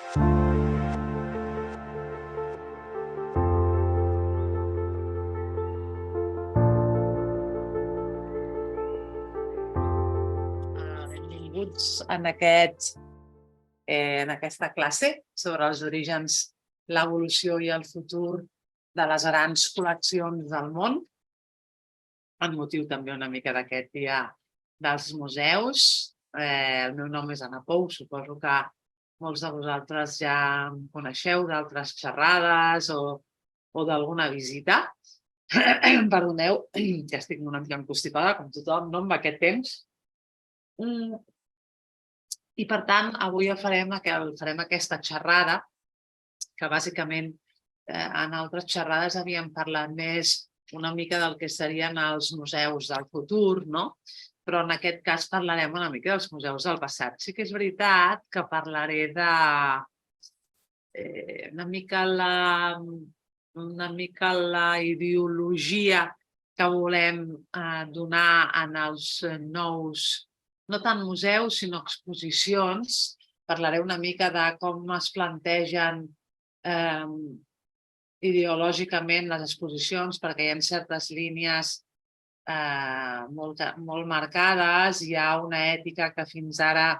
Benvinguts en aquesta classe sobre els orígens, l'evolució i el futur de les grans col·leccions del món, amb motiu també una mica d'aquest dia dels museus. El meu nom és Anna Pou, suposo que molts de vosaltres ja em coneixeu d'altres xerrades o d'alguna visita. Perdoneu, ja estic una mica encostipada, com tothom, no, amb aquest temps. I per tant, avui farem aquesta xerrada, que bàsicament en altres xerrades havíem parlat més una mica del que serien els museus del futur, no? Però en aquest cas parlarem una mica dels museus del passat. Sí que és veritat que parlaré de una mica la ideologia que volem donar en els nous, no tant museus, sinó exposicions. Parlaré una mica de com es plantegen ideològicament les exposicions, perquè hi ha certes línies molt marcades, hi ha una ètica que fins ara,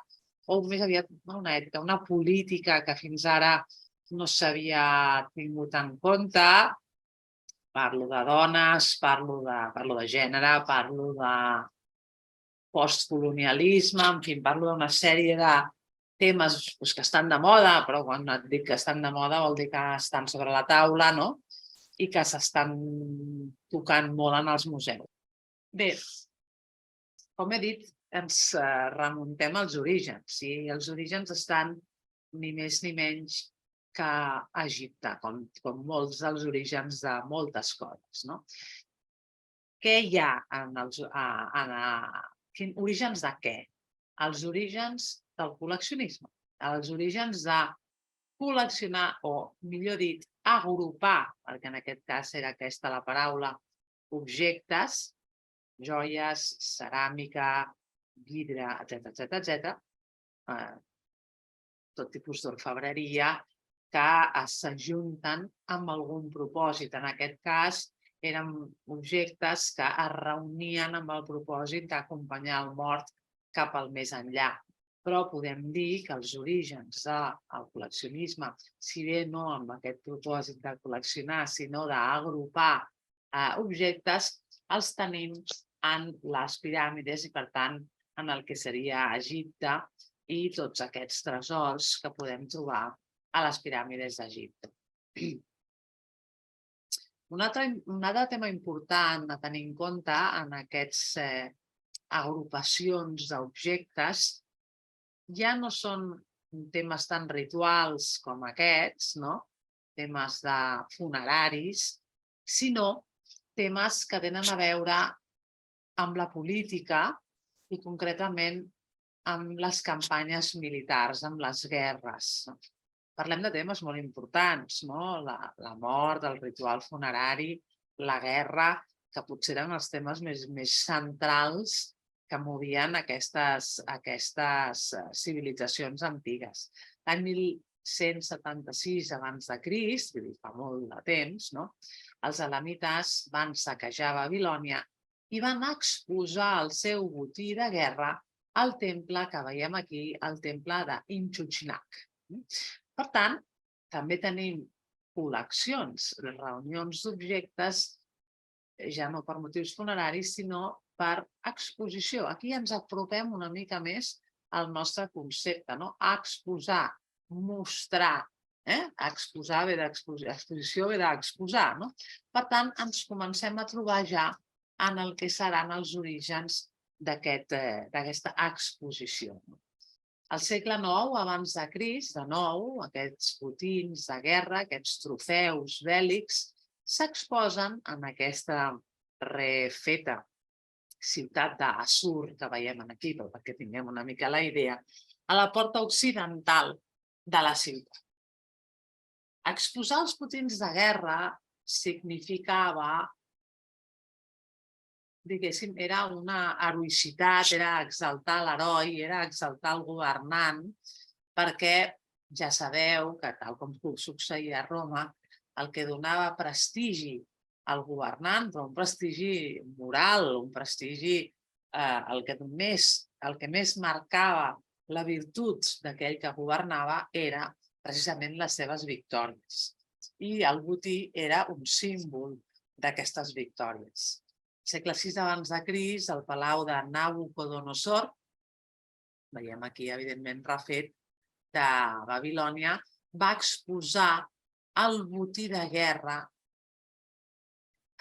o més aviat una ètica, una política que fins ara no s'havia tingut en compte. Parlo de dones, parlo de gènere, parlo de postcolonialisme, en fi, parlo d'una sèrie de temes que estan de moda, però quan et dic que estan de moda vol dir que estan sobre la taula, no? I que s'estan tocant molt en els museus. Bé, com he dit, ens remuntem als orígens, i els orígens estan ni més ni menys que a Egipte, com molts dels orígens de moltes coses, no? Què hi ha en els orígens de què? Els orígens del col·leccionisme, els orígens de col·leccionar, o millor dit, agrupar, perquè en aquest cas era aquesta la paraula, objectes, joies, ceràmica, vidre, etc., tot tipus d'orfebreria, que s'ajunten amb algun propòsit. En aquest cas, eren objectes que es reunien amb el propòsit d'acompanyar el mort cap al més enllà. Però podem dir que els orígens del col·leccionisme, si bé no amb aquest propòsit de col·leccionar, sinó d'agrupar objectes, els tenim en les piràmides i, per tant, en el que seria Egipte i tots aquests tresors que podem trobar a les piràmides d'Egipte. Un altre tema important a tenir en compte en aquestes agrupacions d'objectes ja no són temes tan rituals com aquests, no? Temes de funeraris, sinó temes que tenen a veure amb la política i concretament amb les campanyes militars, amb les guerres. Parlem de temes molt importants, no? La mort, el ritual funerari, la guerra, que potser eren els temes més centrals que movien aquestes civilitzacions antigues. L'any 1176 abans de Crist, vull dir, fa molt de temps, no? Els elamites van saquejar Babilònia i van exposar el seu botí de guerra al temple que veiem aquí, el temple d'Inxuxinac. Per tant, també tenim col·leccions, reunions d'objectes, ja no per motius funeraris, sinó per exposició. Aquí ens apropem una mica més al nostre concepte, no? Exposar, mostrar. Exposar ve d'exposició, exposició ve d'exposar, no? Per tant, ens comencem a trobar ja en el que seran els orígens d'aquesta exposició. Al segle IX abans de Crist, de nou, aquests botins de guerra, aquests trofeus bèl·lics, s'exposen en aquesta refeta ciutat d'Assur, que veiem aquí, però perquè tinguem una mica la idea, a la porta occidental de la ciutat. Exposar els botins de guerra significava, diguéssim, era una heroïcitat, era exaltar l'heroi, era exaltar el governant, perquè Ja sabeu que, tal com succeïa a Roma, el que donava prestigi al governant, però un prestigi moral, un prestigi, el que més marcava la virtut d'aquell que governava era precisament les seves victòries. I el botí era un símbol d'aquestes victòries. Segle VI abans de Crist, el palau de Nabucodonosor, veiem aquí evidentment refet, de Babilònia, va exposar el botí de guerra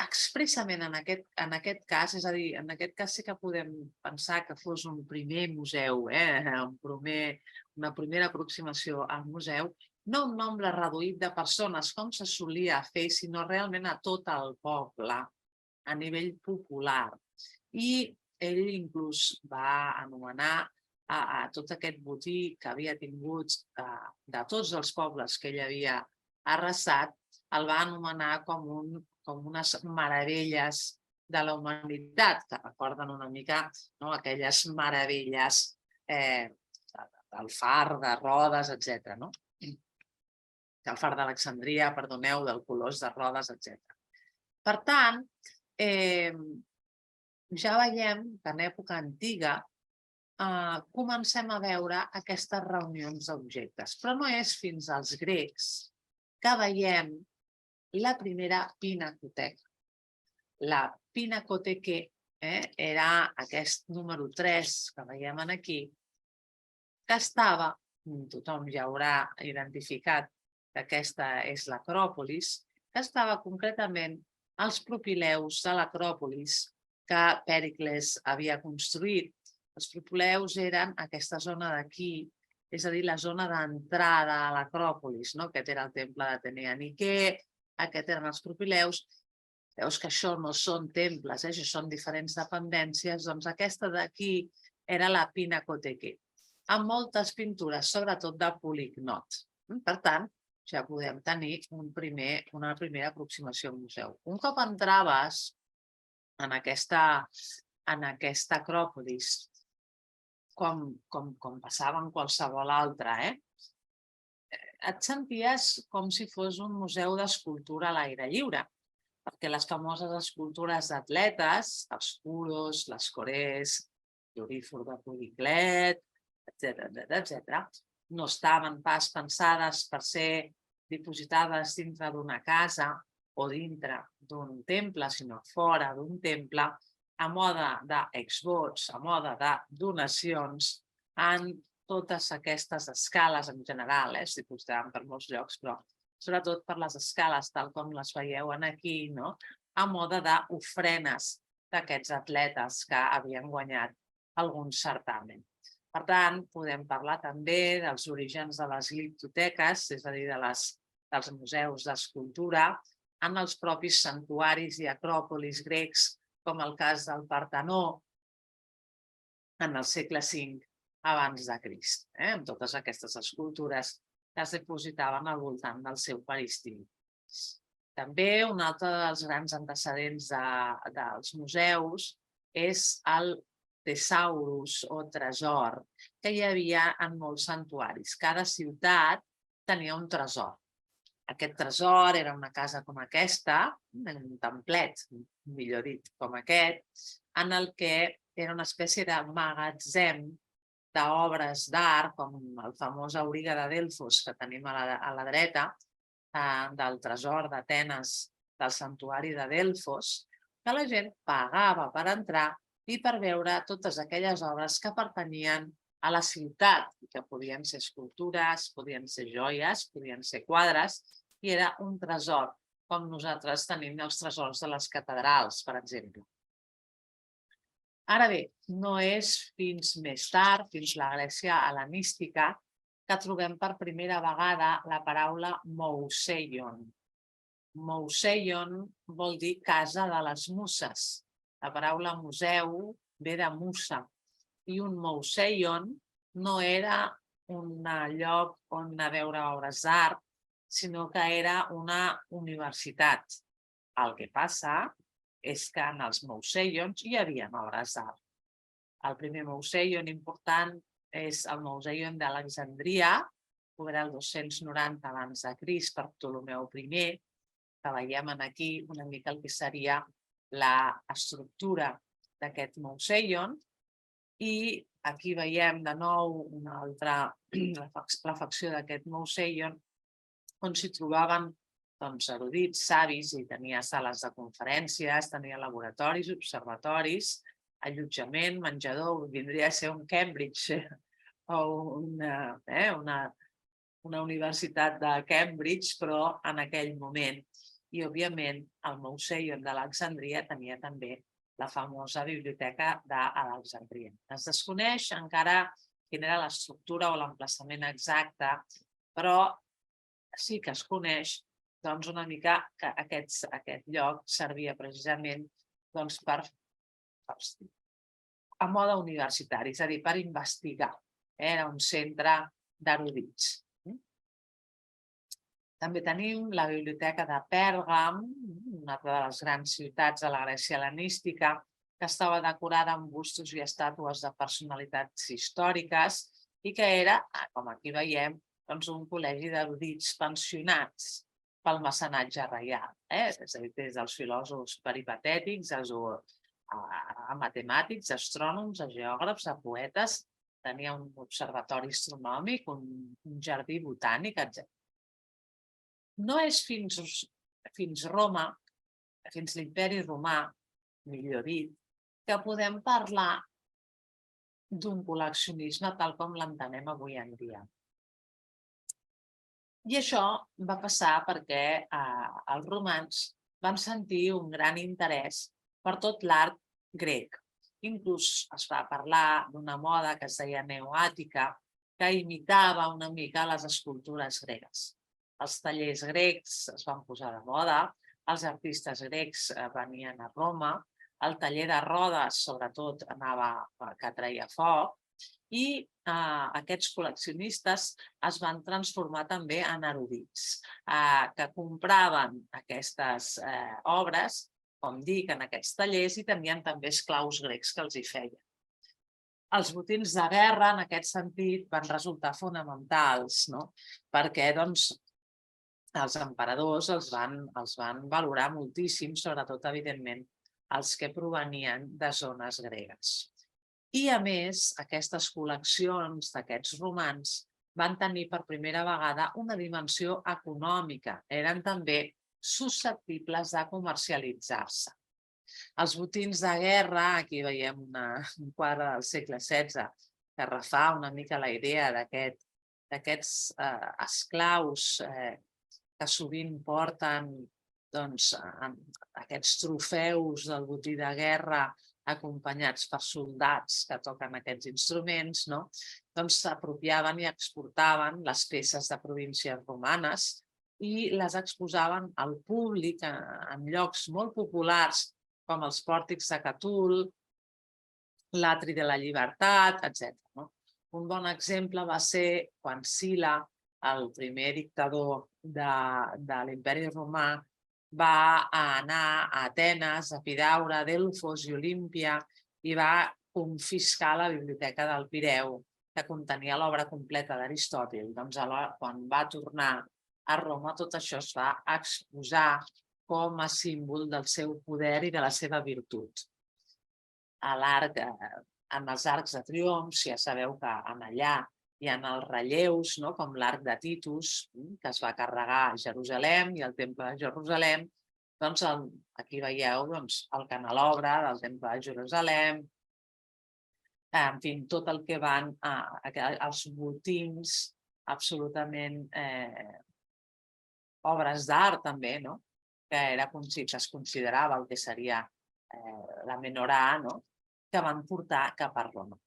expressament en aquest cas, és a dir, en aquest cas sí que podem pensar que fos un primer museu, una primera aproximació al museu, no un nombre reduït de persones com se solia fer, sinó realment a tot el poble, a nivell popular. I ell inclús va anomenar a tot aquest botí que havia tingut de tots els pobles que ell havia arrasat, el va anomenar com unes meravelles de la humanitat, que recorden una mica aquelles meravelles del far, de Rodes, etc. Del far d'Alexandria, perdoneu, del Colós de Rodes, etc. Per tant, ja veiem que en època antiga comencem a veure aquestes reunions d'objectes. Però no és fins als grecs que veiem la primera pinacoteca. La pinacoteque era aquest número 3 que veiem aquí, que estava, tothom ja haurà identificat que aquesta és l'Acròpolis, que estava concretament als propileus de l'Acròpolis que Pèricles havia construït. Els propileus eren aquesta zona d'aquí, és a dir, la zona d'entrada a l'Acròpolis. Aquest era el temple d'Atenea Niquer, aquests eren els propileus. Veus que això no són temples, això són diferents dependències. Doncs aquesta d'aquí era la Pinacoteque, amb moltes pintures, sobretot de Polignot. Per tant, ja podem tenir una primera aproximació al museu. Un cop entraves en aquesta Acròpolis, com passava en qualsevol altra, et senties com si fos un museu d'escultura a l'aire lliure, perquè les famoses escultures d'atletes, els Curos, les Corés, l'Orífor de Policlet, etc., no estaven pas pensades per ser dipositades dintre d'una casa o dintre d'un temple, sinó fora d'un temple, a mode d'exvots, a mode de donacions, en totes aquestes escales en general, es dipositaven per molts llocs, però sobretot per les escales, tal com les veieu aquí, a mode d'ofrenes d'aquests atletes que havien guanyat algun certamen. Per tant, podem parlar també dels orígens de les gliptoteques, és a dir, dels museus d'escultura, en els propis santuaris i acròpolis grecs, com el cas del Partenó, en el segle V abans de Crist, amb totes aquestes escultures que es dipositaven al voltant del seu peristimi. També un altre dels grans antecedents dels museus és el tesaurus o tresor que hi havia en molts santuaris. Cada ciutat tenia un tresor. Aquest tresor era una casa com aquesta, un templet, millor dit, com aquest, en el que era una espècie de magatzem d'obres d'art, com el famós auriga de Delfos que tenim a la dreta, del tresor d'Atenes del santuari de Delfos, que la gent pagava per entrar i per veure totes aquelles obres que pertanyien a la ciutat, que podien ser escultures, podien ser joies, podien ser quadres, i era un tresor, com nosaltres tenim els tresors de les catedrals, per exemple. Ara bé, no és fins més tard, fins la Grècia hel·lenística, que trobem per primera vegada la paraula mouseion. Mouseion vol dir casa de les muses. La paraula museu ve de musa. I un mouseion no era un lloc on anar a veure obres d'art, sinó que era una universitat. El que passa és que en els mouseions hi havia obres d'art. El primer mouseion important és el Mouseion d'Alexandria, era el 290 abans de Crist per Ptolemeu I, que veiem aquí una mica el que seria l'estructura d'aquest Mouseion. I aquí veiem de nou una altra la facció d'aquest Mouseion, on s'hi trobaven erudits, savis, i tenia sales de conferències, tenia laboratoris, observatoris, allotjament, menjador, vindria a ser un Cambridge o una universitat de Cambridge, però en aquell moment. I, òbviament, el Mouseion d'Alexandria tenia també la famosa biblioteca d'Alexandria. Es desconeix encara quina era l'estructura o l'emplaçament exacte, però sí que es coneix una mica que aquest lloc servia precisament a mode universitari, és a dir, per investigar. Era un centre d'erudits. També tenim la biblioteca de Pèrgam, una de les grans ciutats de la Grècia hel·lenística, que estava decorada amb bustos i estàtues de personalitats històriques i que era, com aquí veiem, un col·legi d'erudits pensionats pel mecenatge reial. És a dir, des dels filòsofs peripatètics, a matemàtics, a astrònoms, a geògrafs, a poetes. Tenia un observatori astronòmic, un jardí botànic, etc. No és fins Roma, fins l'Imperi Romà, millor dit, que podem parlar d'un col·leccionisme tal com l'entenem avui en dia. I això va passar perquè els romans van sentir un gran interès per tot l'art grec. Inclús es va parlar d'una moda que es deia neoàtica, que imitava una mica les escultures gregues. Els tallers grecs es van posar de moda, els artistes grecs venien a Roma, el taller de Rodes, sobretot, que treia foc, i aquests col·leccionistes es van transformar també en erudits, que compraven aquestes obres, com dic, en aquests tallers, i tenien també esclaus grecs que els hi feien. Els botins de guerra, en aquest sentit, van resultar fonamentals, perquè els emperadors els van valorar moltíssim, sobretot, evidentment, els que provenien de zones gregues. I, a més, aquestes col·leccions d'aquests romans van tenir per primera vegada una dimensió econòmica. Eren també susceptibles de comercialitzar-se. Els botins de guerra, aquí veiem un quadre del segle XVI que refà una mica la idea d'aquests esclaus que sovint porten aquests trofeus del botí de guerra acompanyats per soldats que toquen aquests instruments, s'apropiaven i exportaven les peces de províncies romanes i les exposaven al públic en llocs molt populars com els pòrtics de Catul, l'Atri de la Llibertat, etc. Un bon exemple va ser quan Sila, el primer dictador de l'Imperi Romà, va anar a Atenes, a Epidaure, Delfos i Olímpia i va confiscar la biblioteca del Pireu, que contenia l'obra completa d'Aristòtil. Quan va tornar a Roma, tot això es va exposar com a símbol del seu poder i de la seva virtut. En els arcs de triomf, ja sabeu que allà hi ha els relleus, com l'arc de Titus, que es va carregar a Jerusalem i al Temple de Jerusalem. Aquí veieu el canelobre del Temple de Jerusalem, en fi, tot el que van als botins, absolutament obres d'art també, que es considerava el que seria la menorà, que van portar cap a Roma.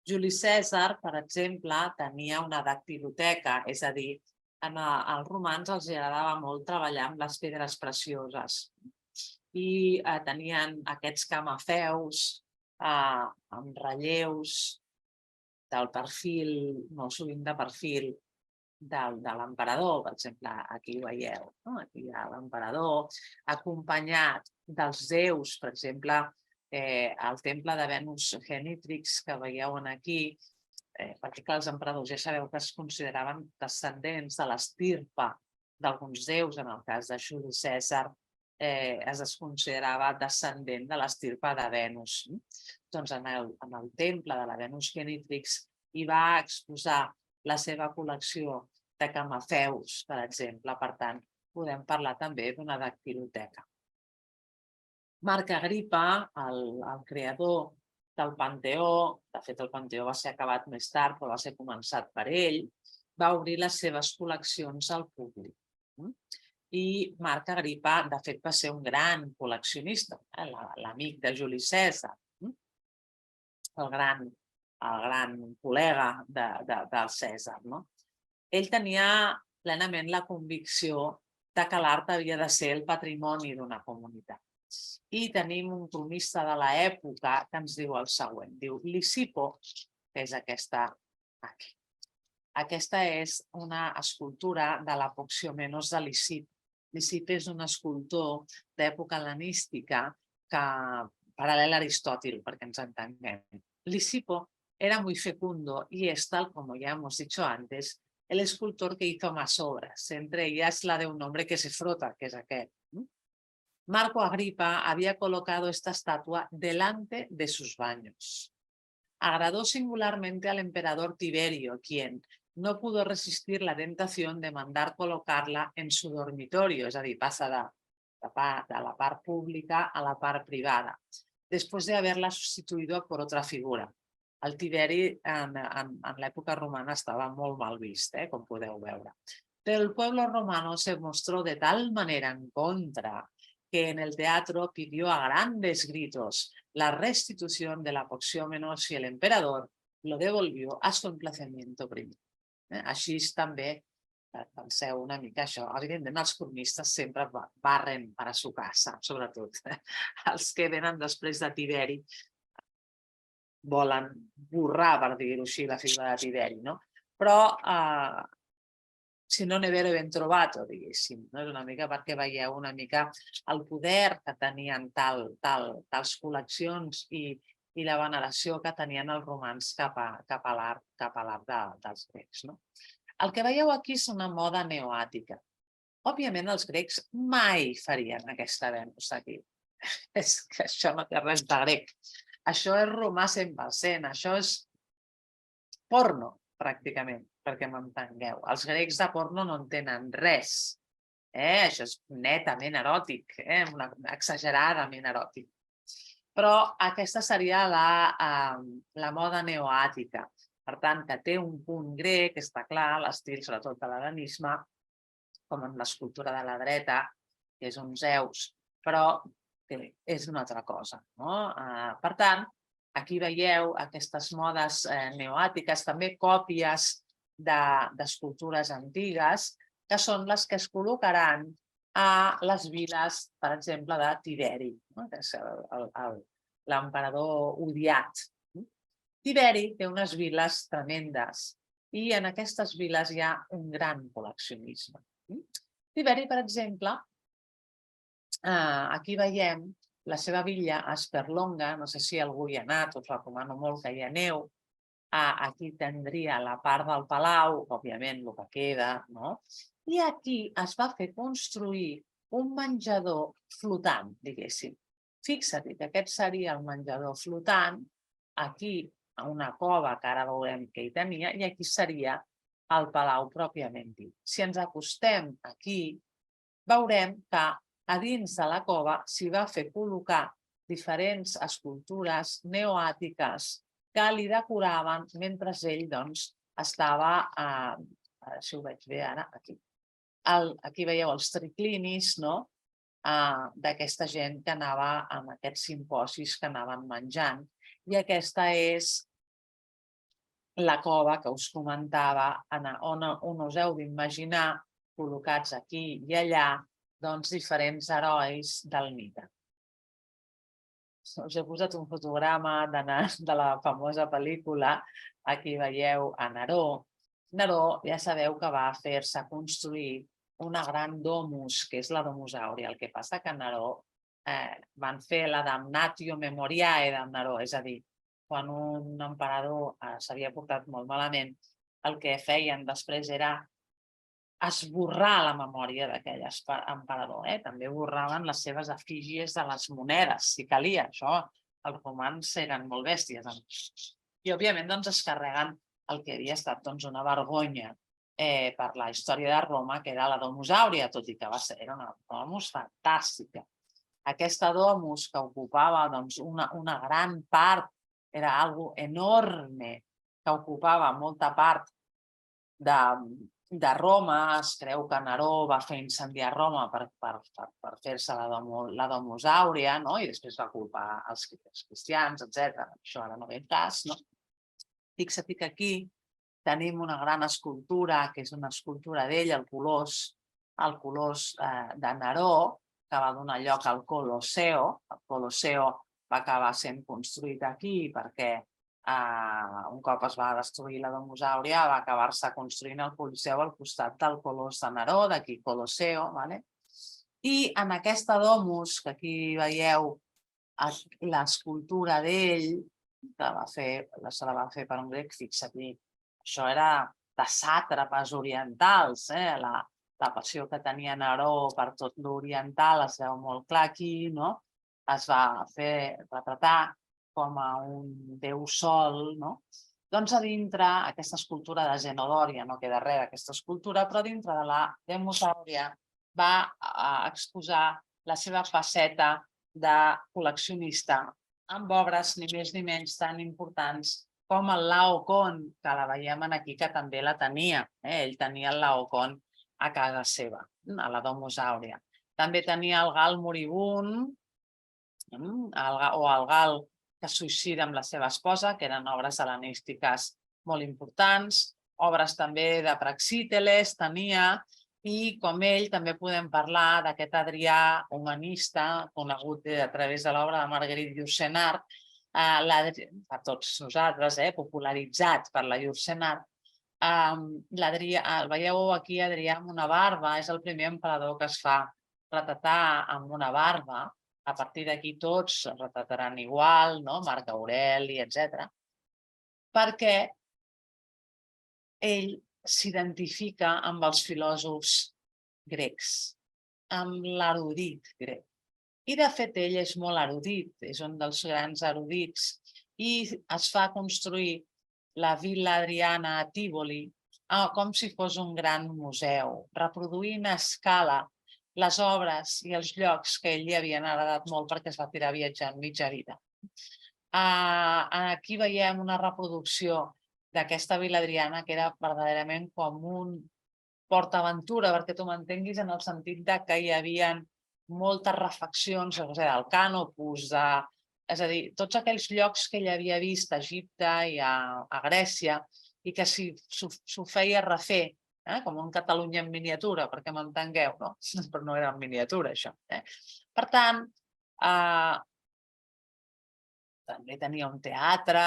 Juli Cèsar, per exemple, tenia una dactiloteca, és a dir, als romans els agradava molt treballar amb les pedres precioses i tenien aquests camafeus amb relleus del perfil, molt sovint de perfil, de l'emperador. Per exemple, aquí ho veieu, aquí hi ha l'emperador, acompanyat dels déus, per exemple, el temple de Venus Genitrix que veieu aquí, perquè clar, els emperadors ja sabeu que es consideraven descendents de l'estirpe d'alguns déus, en el cas de Juli Cèsar es considerava descendent de l'estirpe de Venus. Doncs en el temple de la Venus Genitrix hi va exposar la seva col·lecció de camafeus, per exemple. Per tant, podem parlar també d'una dactiloteca. Marc Agripa, el creador del Panteó, de fet el Panteó va ser acabat més tard, però va ser començat per ell, va obrir les seves col·leccions al públic. I Marc Agripa, de fet, va ser un gran col·leccionista, l'amic de Juli Cèsar, el gran col·lega del Cèsar. Ell tenia plenament la convicció que l'art havia de ser el patrimoni d'una comunitat. I tenim un cronista de l'època que ens diu el següent. Diu, Lisipo, que és aquesta aquí. Aquesta és una escultura de l'Apoxiomenos de Lisip. Lisip és un escultor d'època hel·lenística paral·lel a Aristòtil, perquè ens entenguem. Lisipo era muy fecundo y es, tal como ya hemos dicho antes, el escultor que hizo más obras, entre ellas la de un hombre que se frota, que es aquel. Marco Agripa había colocado esta estatua delante de sus baños. Agradó singularmente al emperador Tiberio, quien no pudo resistir la tentación de mandar colocarla en su dormitorio, es a dir, passa de la part pública a la part privada, después de haberla sustituido por otra figura. El Tiberi en l'època romana estava molt mal vist, com podeu veure. Pero el pueblo romano se mostró de tal manera en contra que en el teatro pidió a grandes gritos la restitución del Apoxiomenos y el emperador lo devolvió a su emplazamiento primer. Així també, penseu una mica això, evidentment els cronistes sempre barren per a su casa, sobretot els que venen després de Tiberi volen borrar, per dir-ho així, la figura de Tiberi, però si no ne vero ben trovato, diguéssim. És una mica perquè veieu una mica el poder que tenien tals col·leccions i la veneració que tenien els romans cap a l'art dels grecs. El que veieu aquí és una moda neoàtica. Òbviament els grecs mai farien aquesta Venus aquí. És que això no té res de grec. Això és romà 100%, això és porno, pràcticament, perquè m'entengueu. Els grecs de porno no en tenen res. Això és netament eròtic, exageradament eròtic. Però aquesta seria la moda neoàtica. Per tant, que té un punt grec, està clar, l'estil sobretot de l'hel·lenisme, com en l'escultura de la dreta, que és un Zeus, però és una altra cosa. Per tant, aquí veieu aquestes modes neoàtiques, també còpies d'escultures antigues, que són les que es col·locaran a les viles, per exemple, de Tiberi, que és l'emperador odiat. Tiberi té unes viles tremendes i en aquestes viles hi ha un gran col·leccionisme. Tiberi, per exemple, aquí veiem la seva villa a Sperlonga, no sé si algú hi ha anat, us recomano molt que hi aneu. Aquí tindria la part del palau, òbviament el que queda, i aquí es va fer construir un menjador flotant, diguéssim. Fixa't que aquest seria el menjador flotant, aquí a una cova que ara veurem que hi tenia, i aquí seria el palau pròpiament dit. Si ens acostem aquí, veurem que a dins de la cova s'hi va fer col·locar diferents escultures neoàtiques que li decoraven mentre ell estava, si ho veig bé ara, aquí. Aquí veieu els triclinis d'aquesta gent que anava en aquests simposis que anaven menjant. I aquesta és la cova que us comentava, on us heu d'imaginar, col·locats aquí i allà, diferents herois del mite. Us he posat un fotograma de la famosa pel·lícula. Aquí veieu a Neró. Neró, ja sabeu que va fer-se construir una gran domus, que és la Domus Aurea. El que passa que a Neró van fer la damnatio memoriae de Neró, és a dir, quan un emperador s'havia portat molt malament, el que feien després era esborrar la memòria d'aquell emperador. També borraven les seves efígies de les monedes, si calia. Això, els romans eren molt bèsties. I, òbviament, es carreguen el que havia estat una vergonya per la història de Roma, que era la Domus Aurea, tot i que era una domus fantàstica. Aquesta domus, que ocupava una gran part, era algo enorme, que ocupava molta part de Roma. Es creu que Neró va fer incendiar Roma per fer-se la Domus Aurea, i després va culpar els cristians, etc. Això ara no ve el cas. Fixa't que aquí tenim una gran escultura, que és una escultura d'ell, el Colós de Neró, que va donar lloc al Colosseo. El Colosseo va acabar sent construït aquí perquè un cop es va destruir la Domus Aurea va acabar-se construint el Colosseu al costat del Colós de Neró, d'aquí Colosseo. I en aquesta domus, que aquí veieu l'escultura d'ell, se la va fer per un grec, fixa't, això era de sàtrapes orientals, la passió que tenia Neró per tot l'oriental es veu molt clar aquí, es va fer retratar com a un déu sol. Doncs a dintre, aquesta escultura de Zenodòria, no queda res d'aquesta escultura, però dintre de la Domus Aurea va exposar la seva faceta de col·leccionista amb obres ni més ni menys tan importants com el Laocoon, que la veiem aquí, que també la tenia. Ell tenia el Laocoon a casa seva, a la Domus Aurea. També tenia el gal moribund, o el gal que es suïcida amb la seva esposa, que eren obres hel·lenístiques molt importants. Obres també de Praxíteles tenia, i com ell també podem parlar d'aquest Adrià humanista, conegut a través de l'obra de Marguerite Yourcenar, per tots nosaltres, popularitzat per la Yourcenar. El veieu aquí, Adrià amb una barba, és el primer emperador que es fa retratar amb una barba. A partir d'aquí tots es retrataran igual, Marc Aureli, etc. Perquè ell s'identifica amb els filòsofs grecs, amb l'erudit grec. I, de fet, ell és molt erudit, és un dels grans erudits, i es fa construir la Villa Adriana a Tívoli com si fos un gran museu, reproduint a escala les obres i els llocs que ell li havien agradat molt perquè es va tirar viatjant mitja vida. Aquí veiem una reproducció d'aquesta Vila Adriana, que era verdaderament com un PortAventura, perquè tu m'entenguis, en el sentit que hi havia moltes refeccions, el Canopus, és a dir, tots aquells llocs que ell havia vist a Egipte i a Grècia i que s'ho feia refer, com un Catalunya en miniatura, perquè m'entengueu, però no era en miniatura, això. Per tant, també tenia un teatre,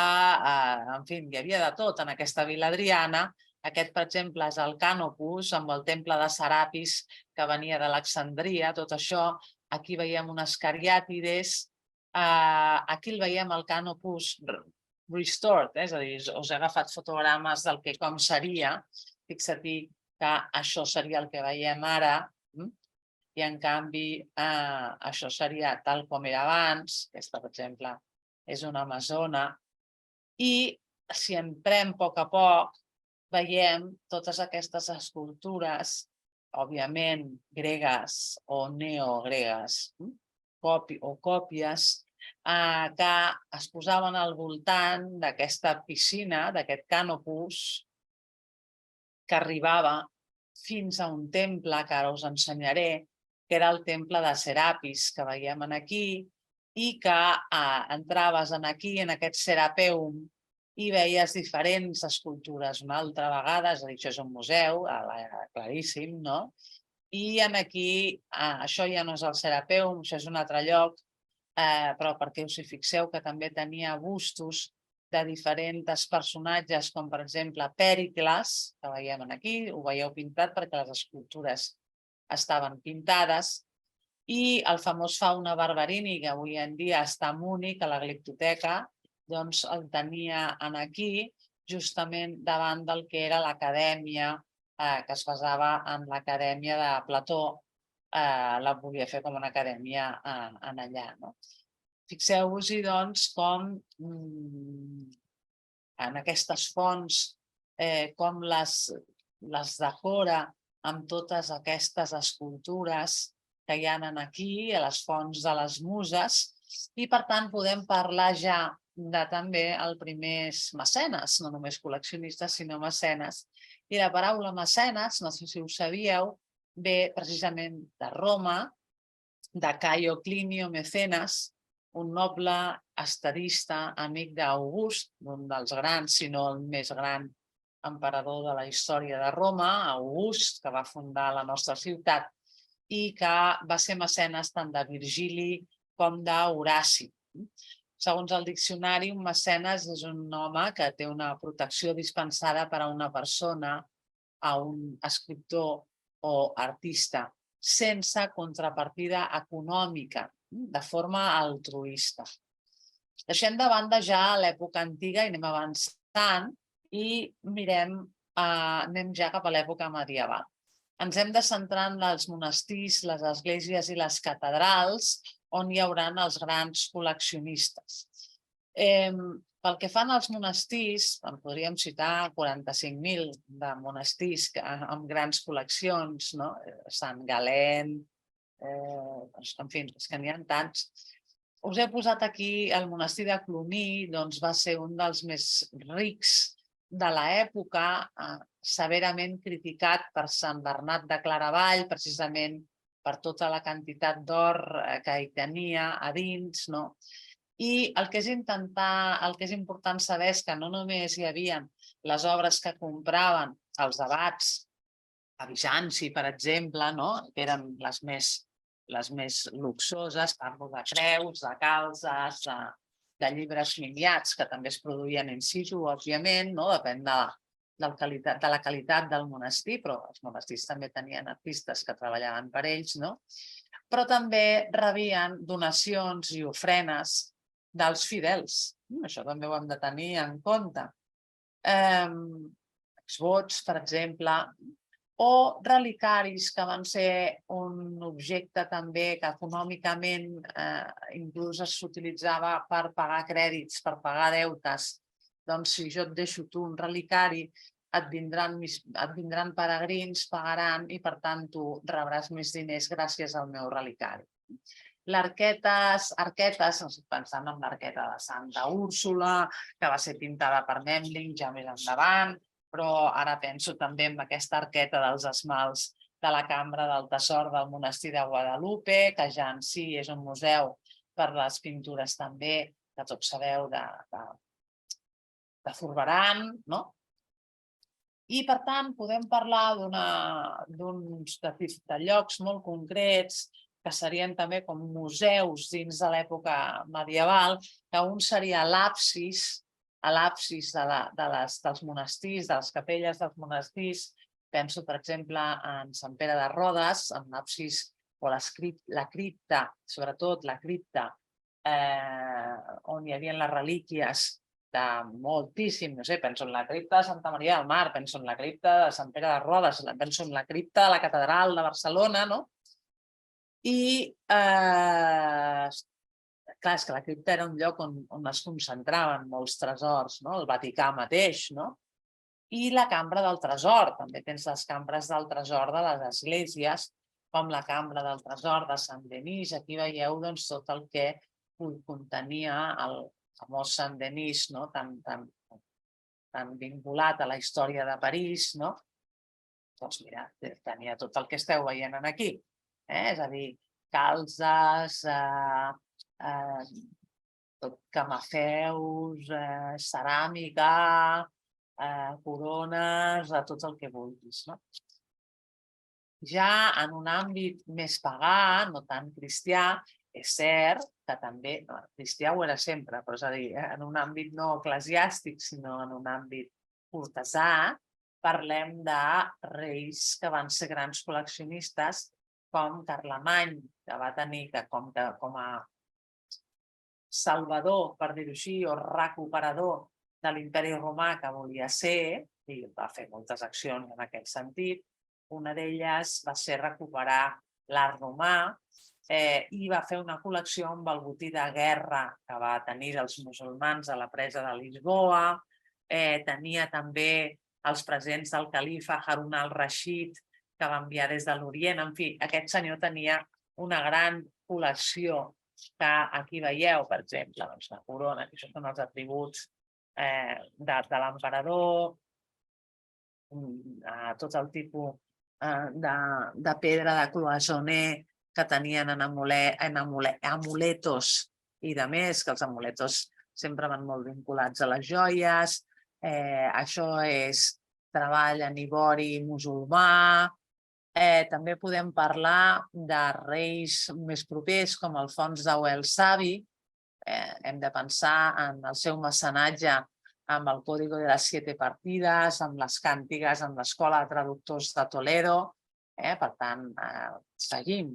en fi, hi havia de tot en aquesta Vila Adriana. Aquest, per exemple, és el Canopus, amb el temple de Serapis, que venia d'Alexandria, tot això. Aquí veiem unes cariàtides. Aquí el veiem, el Canopus restored, és a dir, us he agafat fotogrames del que com seria. Fixa't que això seria el que veiem ara, i en canvi això seria tal com era abans. Aquesta, per exemple, és una amazona. I si entrem a poc, veiem totes aquestes escultures, òbviament gregues o neogregues, o còpies, que es posaven al voltant d'aquesta piscina, d'aquest Canopus, que arribava fins a un temple que ara us ensenyaré, que era el temple de Serapis, que veiem aquí, i que entraves aquí, en aquest Serapeum, i veies diferents escultures una altra vegada, és a dir, això és un museu, claríssim, no? I aquí, això ja no és el Serapeum, això és un altre lloc, però perquè us hi fixeu que també tenia bustos de diferents personatges, com per exemple Pèricles, que veiem aquí, ho veieu pintat perquè les escultures estaven pintades, i el famós Fauna Barberini, que avui en dia està a Munic, a la Gliptoteca, doncs el tenia aquí, justament davant del que era l'acadèmia, que es basava en l'acadèmia de Plató, la volia fer com una acadèmia en allà. Fixeu-vos-hi, doncs, com en aquestes fonts, com les decora amb totes aquestes escultures que hi ha aquí, a les fonts de les muses, i per tant podem parlar ja de també els primers mecenes, no només col·leccionistes, sinó mecenes. I la paraula mecenes, no sé si ho sabíeu, ve precisament de Roma, de Caio Clinio Mecenas, un noble estadista, amic d'August, un dels grans, si no el més gran emperador de la història de Roma, August, que va fundar la nostra ciutat i que va ser mecenes tant de Virgili com d'Horaci. Segons el diccionari, un mecenes és un home que té una protecció dispensada per a una persona, a un escriptor o artista, sense contrapartida econòmica, de forma altruista. Deixem de banda ja l'època antiga i anem avançant i anem ja cap a l'època medieval. Ens hem de centrar en els monestirs, les esglésies i les catedrals, on hi haurà els grans col·leccionistes. Pel que fan als monestirs, en podríem citar 45.000 de monestirs amb grans col·leccions, Sant Galén, en fi, és que n'hi ha tants. Us he posat aquí el monestir de Cluny, doncs va ser un dels més rics de l'època, severament criticat per Sant Bernat de Claravall, precisament per tota la quantitat d'or que hi tenia a dins. I el que és important saber és que no només hi havia les obres que compraven els abats a Bizanci, per exemple, que eren les més luxoses, parlo de creus, de calzes, de llibres miniats, que també es produïen in situ, òbviament, depèn de la qualitat del monestir, però els monestirs també tenien artistes que treballaven per ells, però també rebien donacions i ofrenes dels fidels. Això també ho hem de tenir en compte. Exvots, per exemple, o relicaris que van ser un objecte també que econòmicament inclús s'utilitzava per pagar crèdits, per pagar deutes. Doncs si jo et deixo tu un relicari, et vindran peregrins, pagaran i per tant tu rebràs més diners gràcies al meu relicari. Arquetes, pensant en l'arqueta de Santa Úrsula, que va ser pintada per Memling ja més endavant, però ara penso també en aquesta arqueta dels esmalts de la Cambra del Tesor del Monestir de Guadalupe, que ja en si és un museu per les pintures també, que tots sabeu, de Zurbarán, I, per tant, podem parlar d'uns llocs molt concrets que serien també com museus dins de l'època medieval, que un seria l'absis, dels monestirs, de les capelles dels monestirs. Penso, per exemple, en Sant Pere de Rodes, en l'absis o la cripta, sobretot la cripta, on hi havia les relíquies de moltíssim, no sé, penso en la cripta de Santa Maria del Mar, penso en la cripta de Sant Pere de Rodes, penso en la cripta de la Catedral de Barcelona, I, clar, és que la cripta era un lloc on es concentraven molts tresors, el Vaticà mateix, I la Cambra del Tresor, també tens les cambres del tresor de les esglésies, com la Cambra del Tresor de Saint-Denis. Aquí veieu tot el que contenia el famós Saint-Denis, tan vinculat a la història de París. Doncs mira, tenia tot el que esteu veient aquí. És a dir, calzes, camafeus, ceràmica, corones, tot el que vulguis. Ja en un àmbit més pagà, no tan cristià, és cert que també, cristià ho era sempre, però és a dir, en un àmbit no eclesiàstic, sinó en un àmbit cortesà, parlem de reis que van ser grans col·leccionistes, com Carlemany, que va tenir com a salvador, per dir-ho així, o recuperador de l'imperi romà que volia ser, i va fer moltes accions en aquest sentit. Una d'elles va ser recuperar l'art romà i va fer una col·lecció amb el botí de guerra que va tenir dels musulmans a la presa de Lisboa. Tenia també els presents del califa Harun al-Rashid que va enviar des de l'Orient. En fi, aquest senyor tenia una gran col·lecció que aquí veieu, per exemple, la corona, que això són els atributs de l'emperador, tot el tipus de pedra de cloisonner que tenien en amuletos i de més, que els amuletos sempre van molt vinculats a les joies. Això és treball en ivori musulmà. També podem parlar de reis més propers com Alfons X el Savi. Hem de pensar en el seu mecenatge amb el Código de las 7 Partidas, amb les càntigues en l'Escola de Traductors de Toledo. Per tant, seguim.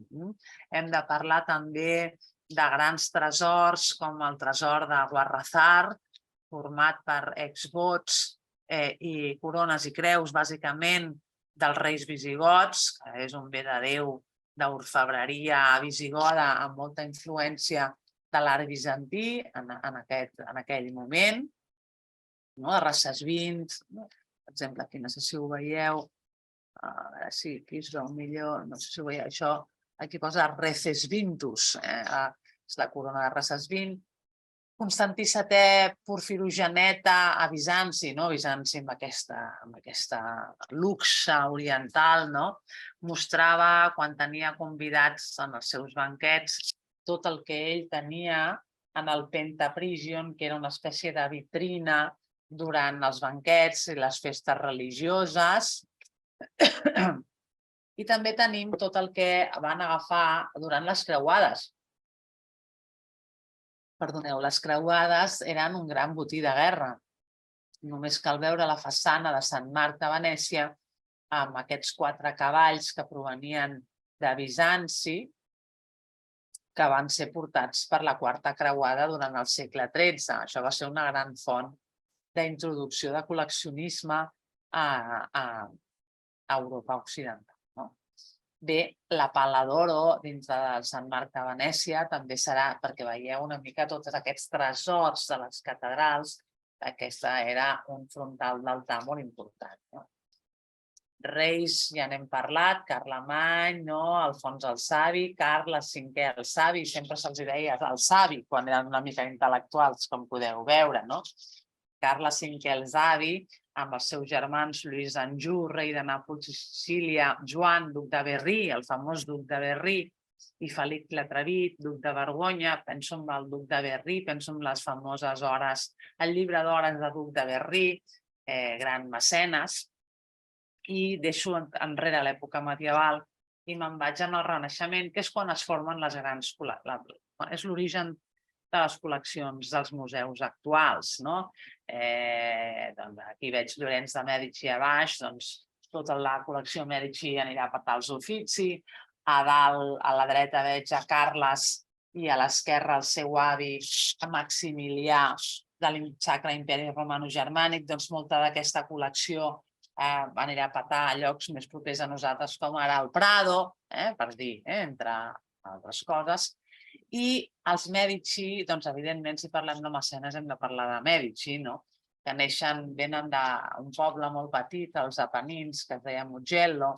Hem de parlar també de grans tresors com el tresor de Guarrazar, format per exvots i corones i creus, bàsicament, dels reis visigots, que és un bé de Déu d'orfebreria visigoda amb molta influència de l'art bizantí en aquell moment, de Recesvint, per exemple, aquí no sé si ho veieu, a veure si aquí es veu millor, no sé si ho veieu, això, aquí posa Recesvintus, és la corona de Recesvint. Constantí VII Porfirogeneta a Bizanci, Bizanci amb aquesta luxe oriental, mostrava quan tenia convidats en els seus banquets tot el que ell tenia en el Pentaprigion, que era una espècie de vitrina durant els banquets i les festes religioses. I també tenim tot el que van agafar durant les creuades. Perdoneu, les creuades eren un gran botí de guerra. Només cal veure la façana de Sant Marc de Venècia amb aquests 4 cavalls que provenien de Bizanci, que van ser portats per la quarta creuada durant el segle XIII. Això va ser una gran font d'introducció de col·leccionisme a Europa occidental. Bé, la Pala d'Oro dintre del Sant Marc de Venècia també serà, perquè veieu una mica tots aquests tresors de les catedrals, aquesta era un frontal d'altar molt important. Reis, ja n'hem parlat, Carlemany, Alfons el Savi, Carles V el Savi, sempre se'ls deia el Savi quan eren una mica intel·lectuals, com podeu veure. Carles V el Savi, amb els seus germans Lluís d'Anjou, rei de Nàpols i Sicília, Joan, duc de Berry, el famós duc de Berry, i Felip Clatrevit, duc de Borgonya. Penso en el duc de Berry, penso en les famoses hores, el llibre d'hores de duc de Berry, gran mecenes, i deixo enrere l'època medieval i me'n vaig al Renaixement, que és quan es formen les grans col·leccions. És l'origen de les col·leccions dels museus actuals. Aquí veig Llorenç de Mèdici a baix, tota la col·lecció Mèdici anirà a petar els Uffizi. A dalt, a la dreta, veig a Carles i a l'esquerra el seu avi Maximilià de l'Sacre Imperi Romano-Germànic. Molta d'aquesta col·lecció anirà a petar a llocs més propers a nosaltres, com ara el Prado, per dir, entre altres coses. I els Mèdici, evidentment, si parlem de mecenes hem de parlar de Mèdici, que venen d'un poble molt petit, els Apenins, que es deia Mugello,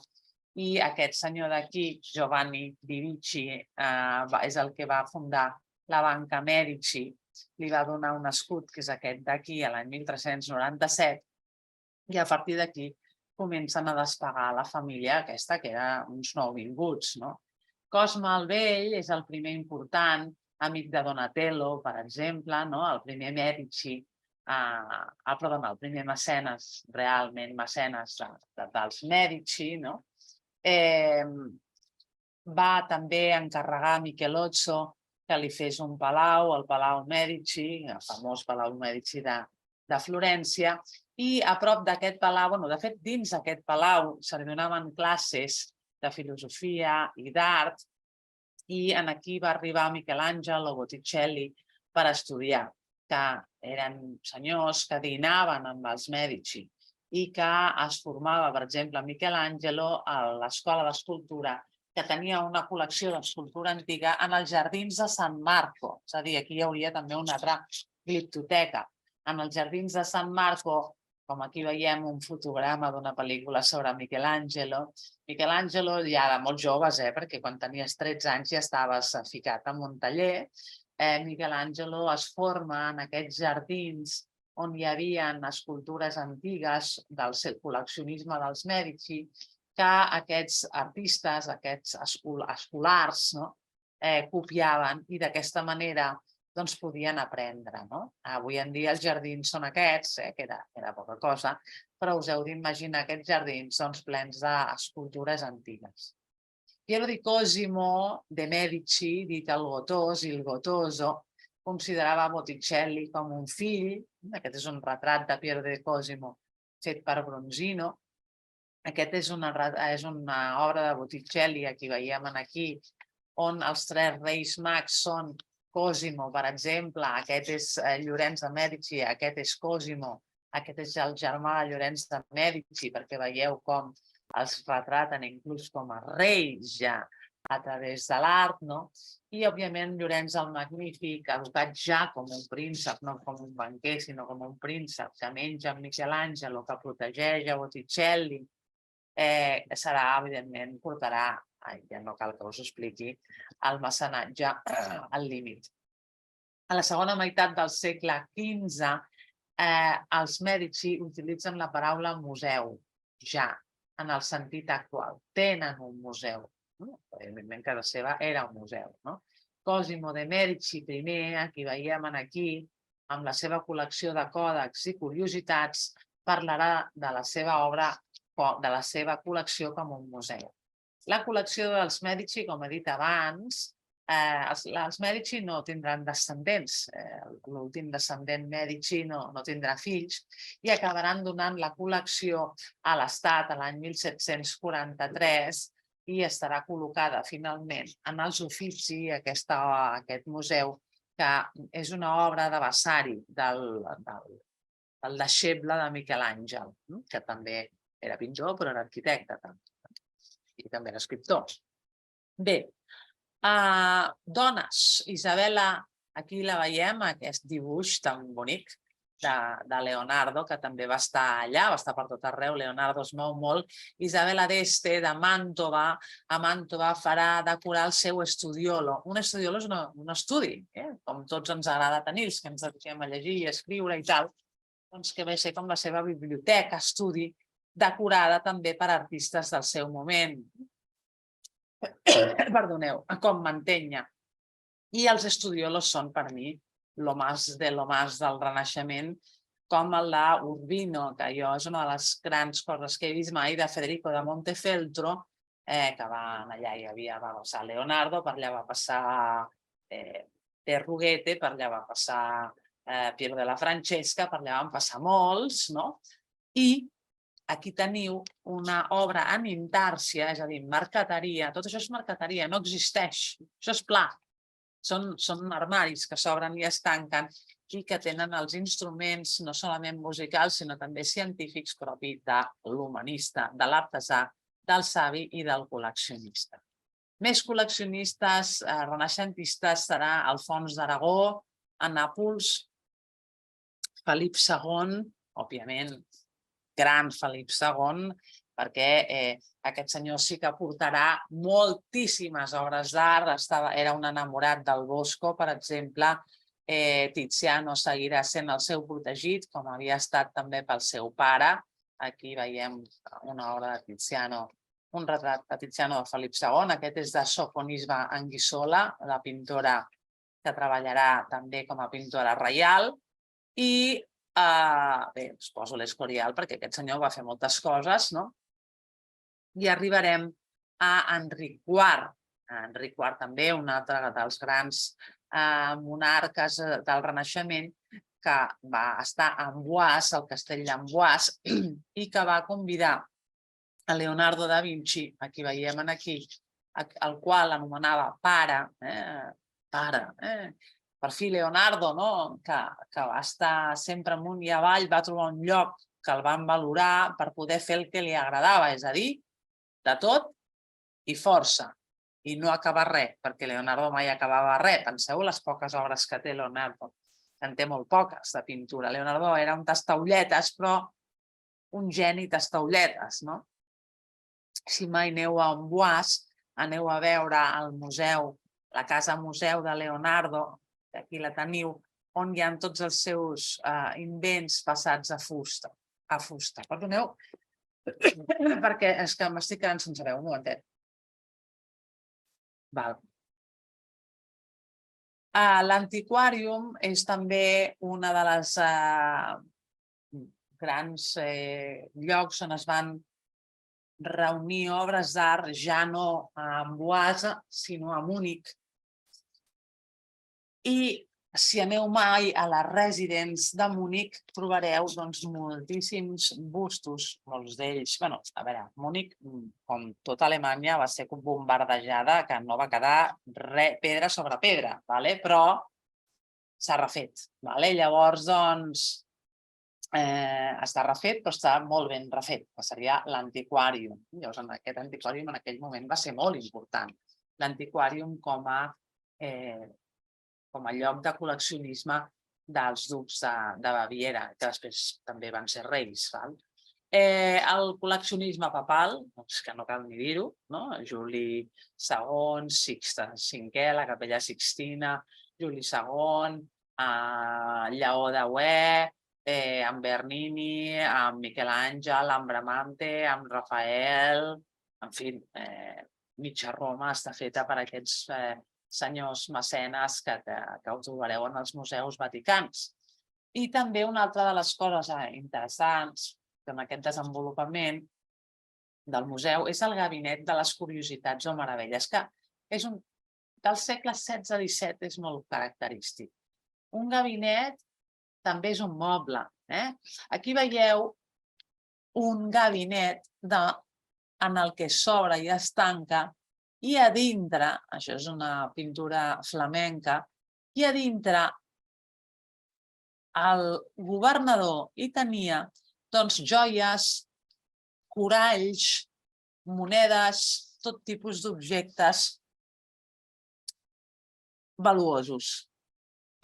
i aquest senyor d'aquí, Giovanni di Vici, és el que va fundar la Banca Mèdici, li va donar un escut, que és aquest d'aquí, l'any 1397, i a partir d'aquí comencen a despegar la família aquesta, que era uns nouvinguts. Cosme el Vell és el primer important, amic de Donatello, per exemple, el primer Mèdici, el primer mecenes, realment mecenes dels Mèdici. Va també encarregar a Michelozzo que li fes un palau, el Palau Mèdici, el famós Palau Mèdici de Florència, i a prop d'aquest palau, de fet, dins d'aquest palau se li donaven classes de filosofia i d'art, i aquí va arribar Miquel Àngel o Botticelli per estudiar, que eren senyors que dinaven amb els Mèdici i que es formava, per exemple, Michelangelo a l'Escola d'Escultura, que tenia una col·lecció d'escultura antiga en els jardins de San Marco. És a dir, aquí hi hauria també una altra gliptoteca. En els jardins de San Marco, com aquí veiem un fotograma d'una pel·lícula sobre Michelangelo. Michelangelo ja de molt joves, perquè quan tenies 13 anys ja estaves ficat en un taller. Michelangelo es forma en aquests jardins on hi havia escultures antigues del col·leccionisme dels Mèdici, que aquests artistes, aquests escolars, copiaven i d'aquesta manera podien aprendre. Avui en dia els jardins són aquests, que era poca cosa, però us heu d'imaginar aquests jardins plens d'escultures antigues. Piero di Cosimo de Medici, dit el Gotós, il Gotoso, considerava Botticelli com un fill. Aquest és un retrat de Piero di Cosimo fet per Bronzino. Aquesta és una obra de Botticelli, aquí veiem aquí, on els tres reis mags són Cosimo, per exemple, aquest és Llorenç de Mèdici, aquest és Cosimo, aquest és el germà de Llorenç de Mèdici, perquè veieu com els retraten inclús com a reis ja a través de l'art, I, òbviament, Llorenç el Magnífic, educat ja com un príncep, no com un banquer, sinó com un príncep, que menja amb Michelangelo, que protegeix a Botticelli, serà, evidentment, portarà, ja no cal que us expliqui, el mecenatge al límit. A la segona meitat del segle XV, els Mèdici utilitzen la paraula museu, ja, en el sentit actual. Tenen un museu. Evidentment, casa seva era un museu. Cosimo de Mèdici, primer, aquí veiem aquí, amb la seva col·lecció de còdecs i curiositats, parlarà de la seva obra, de la seva col·lecció com un museu. La col·lecció dels Mèdici, com he dit abans, els Mèdici no tindran descendents, l'últim descendent Mèdici no tindrà fills i acabaran donant la col·lecció a l'Estat l'any 1743 i estarà col·locada finalment en els Uffizi, aquest museu, que és una obra de Vasari, del deixeble de Michelangelo, que també era pintor però era arquitecte i també era escriptor. Bé, dones, Isabella, aquí la veiem, aquest dibuix tan bonic de Leonardo, que també va estar allà, va estar per tot arreu, Leonardo es mou molt. Isabella d'Este, de Màntova, a Màntova farà decorar el seu studiolo. Un studiolo és un estudi, com tots ens agrada tenir, els que ens dediquem a llegir i escriure i tal, doncs que ve a ser com la seva biblioteca, estudi, decorada també per artistes del seu moment. Perdoneu, com Mantegna. I els estudiolos són, per mi, lo más del Renaixement, com el d'Urbino, que jo és una de les grans coses que he vist mai, de Federico da Montefeltro, que va allà, va passar Leonardo, per allà va passar Perruguete, per allà va passar Piero della Francesca, per allà van passar molts, i aquí teniu una obra en intàrsia, és a dir, marqueteria. Tot això és marqueteria, no existeix. Això és pla. Són armaris que s'obren i es tanquen i que tenen els instruments no solament musicals, sinó també científics propis de l'humanista, de l'artesà, del savi i del col·leccionista. Més col·leccionistes renaixentistes serà Alfons d'Aragó, a Nàpols, Felip II, òbviament, gran Felip II, perquè aquest senyor sí que portarà moltíssimes obres d'art, era un enamorat del Bosco, per exemple. Tiziano seguirà sent el seu protegit, com havia estat també pel seu pare. Aquí veiem una obra de Tiziano, un retrat de Tiziano de Felip II. Aquest és de Sofonisba Anguissola, la pintora que treballarà també com a pintora reial. I bé, us poso l'Escorial perquè aquest senyor va fer moltes coses, I arribarem a Enric IV. Enric IV també, un altre dels grans monarques del Renaixement, que va estar a Amboise, al castell d'Amboise, i que va convidar a Leonardo da Vinci, aquí veiem aquí, el qual anomenava pare, per fi Leonardo, que va estar sempre amunt i avall, va trobar un lloc que el van valorar per poder fer el que li agradava, és a dir, de tot i força, i no acabar res, perquè Leonardo mai acabava res. Penseu les poques obres que té Leonardo, que en té molt poques de pintura. Leonardo era un tastaulletes, però un geni tastaulletes, no? Si mai aneu a Amboise, aneu a veure el museu, la casa museu de Leonardo, que aquí la teniu, on hi ha tots els seus invents passats a fusta. Perdoneu, perquè és que m'estic quedant sense veu, un momentet. L'antiquàrium és també una de les grans llocs on es van reunir obres d'art, ja no a Amboise, sinó a Munic. I si aneu mai a la Residence de Munic, trobareu moltíssims bustos, molts d'ells. Bé, a veure, Munic, com tota Alemanya, va ser bombardejada, que no va quedar pedra sobre pedra, però s'ha refet. Llavors, està refet, però està molt ben refet, que seria l'antiquàrium. Llavors, aquest antiquàrium en aquell moment va ser molt important. L'antiquàrium com a lloc de col·leccionisme dels ducs de Baviera, que després també van ser reis. El col·leccionisme papal, que no cal ni dir-ho, Juli II, Sixte V, la Capella Sixtina, Juli II, Lleó d'Auer, amb Bernini, amb Miquel Àngel, amb Bramante, amb Rafael, en fi, mitja Roma està feta per aquests senyors mecenes que ho trobareu en els museus vaticans. I també una altra de les coses interessants en aquest desenvolupament del museu és el gabinet de les curiositats o meravelles, que és del segle XVI-XVII, és molt característic. Un gabinet també és un moble. Aquí veieu un gabinet en el que s'obre i es tanca, i a dintre, això és una pintura flamenca, i a dintre el governador hi tenia joies, coralls, monedes, tot tipus d'objectes valuosos.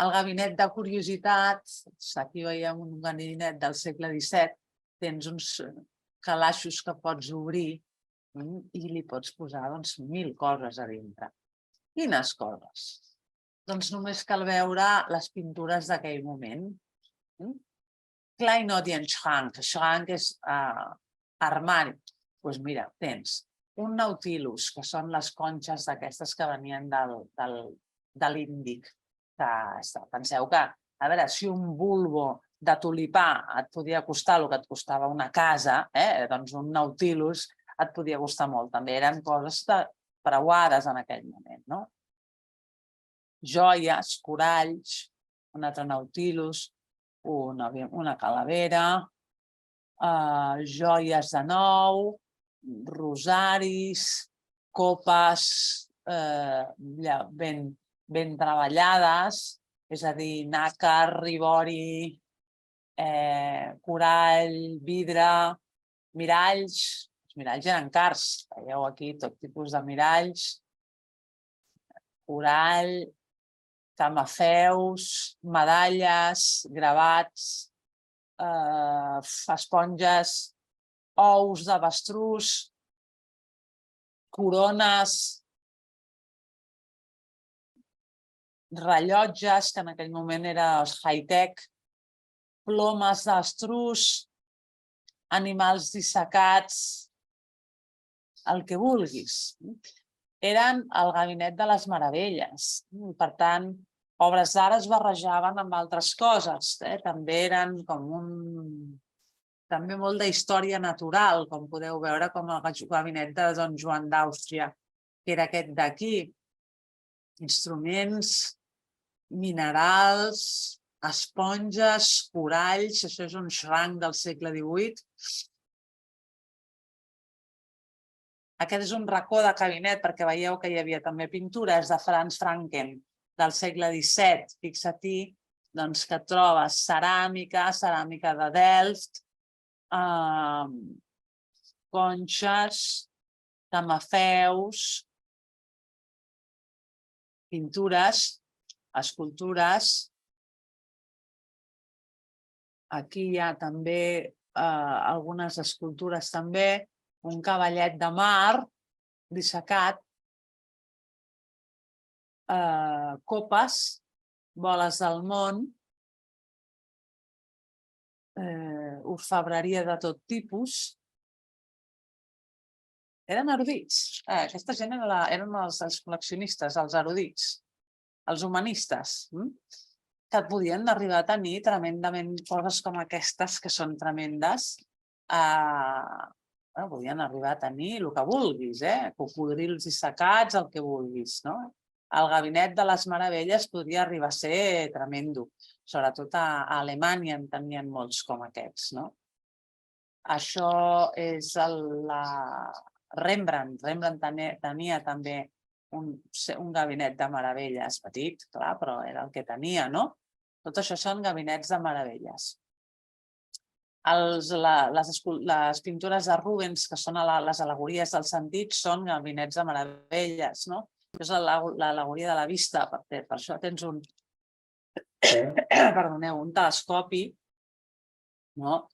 El gabinet de curiositats, aquí veiem un gabinet del segle XVII, tens uns calaixos que pots obrir i li pots posar 1.000 coses a dintre. Quines coses? Doncs només cal veure les pintures d'aquell moment. Kleinodienschrank, schrank és armari. Doncs mira, tens un nautilus, que són les conxes d'aquestes que venien de l'Índic. Penseu que, a veure, si un bulbo de tulipà et podia costar el que et costava una casa, doncs un nautilus et podia costar molt. També eren coses preuades en aquell moment. Joies, coralls, un altre nautilus, una calavera, joies de nou, rosaris, copes ben treballades, és a dir, nàcar, rivori, corall, vidre, miralls. Els miralls eren cars, veieu aquí tot tipus de miralls, corall, camafeus, medalles, gravats, esponges, ous d'avestrús, corones, rellotges, que en aquell moment eren high-tech, plomes d'avestrús, animals dissecats, el que vulguis. Eren el gabinet de les meravelles. Per tant, obres d'art es barrejaven amb altres coses. També eren també molt d'història natural, com podeu veure, com el gabinet de Don Joan d'Àustria, que era aquest d'aquí. Instruments, minerals, esponges, coralls, això és un schrank del segle XVIII. Aquest és un racó de gabinet perquè veieu que hi havia també pintures de Franz Franken, del segle XVII, fixa-t'hi, doncs que trobes ceràmica, ceràmica de Delft, conxes, camafeus, pintures, escultures. Aquí hi ha també algunes escultures també, un cavallet de mar dissecat, copes, boles del món, orfebreria de tot tipus. Eren erudits. Aquesta gent eren els col·leccionistes, els erudits, els humanistes, que podien arribar a tenir tremendament coses com aquestes, que són tremendes. Podien arribar a tenir el que vulguis, cocodrils dissecats, el que vulguis. El gabinet de les meravelles podria arribar a ser tremendo. Sobretot a Alemanya en tenien molts com aquests. Això és Rembrandt. Rembrandt tenia també un gabinet de meravelles petit, clar, però era el que tenia, no? Tot això són gabinets de meravelles. Les pintures de Rubens, que són les al·legories dels sentits, són gabinets de meravelles, no? És l'al·legoria de la vista, per això tens un telescopi, no?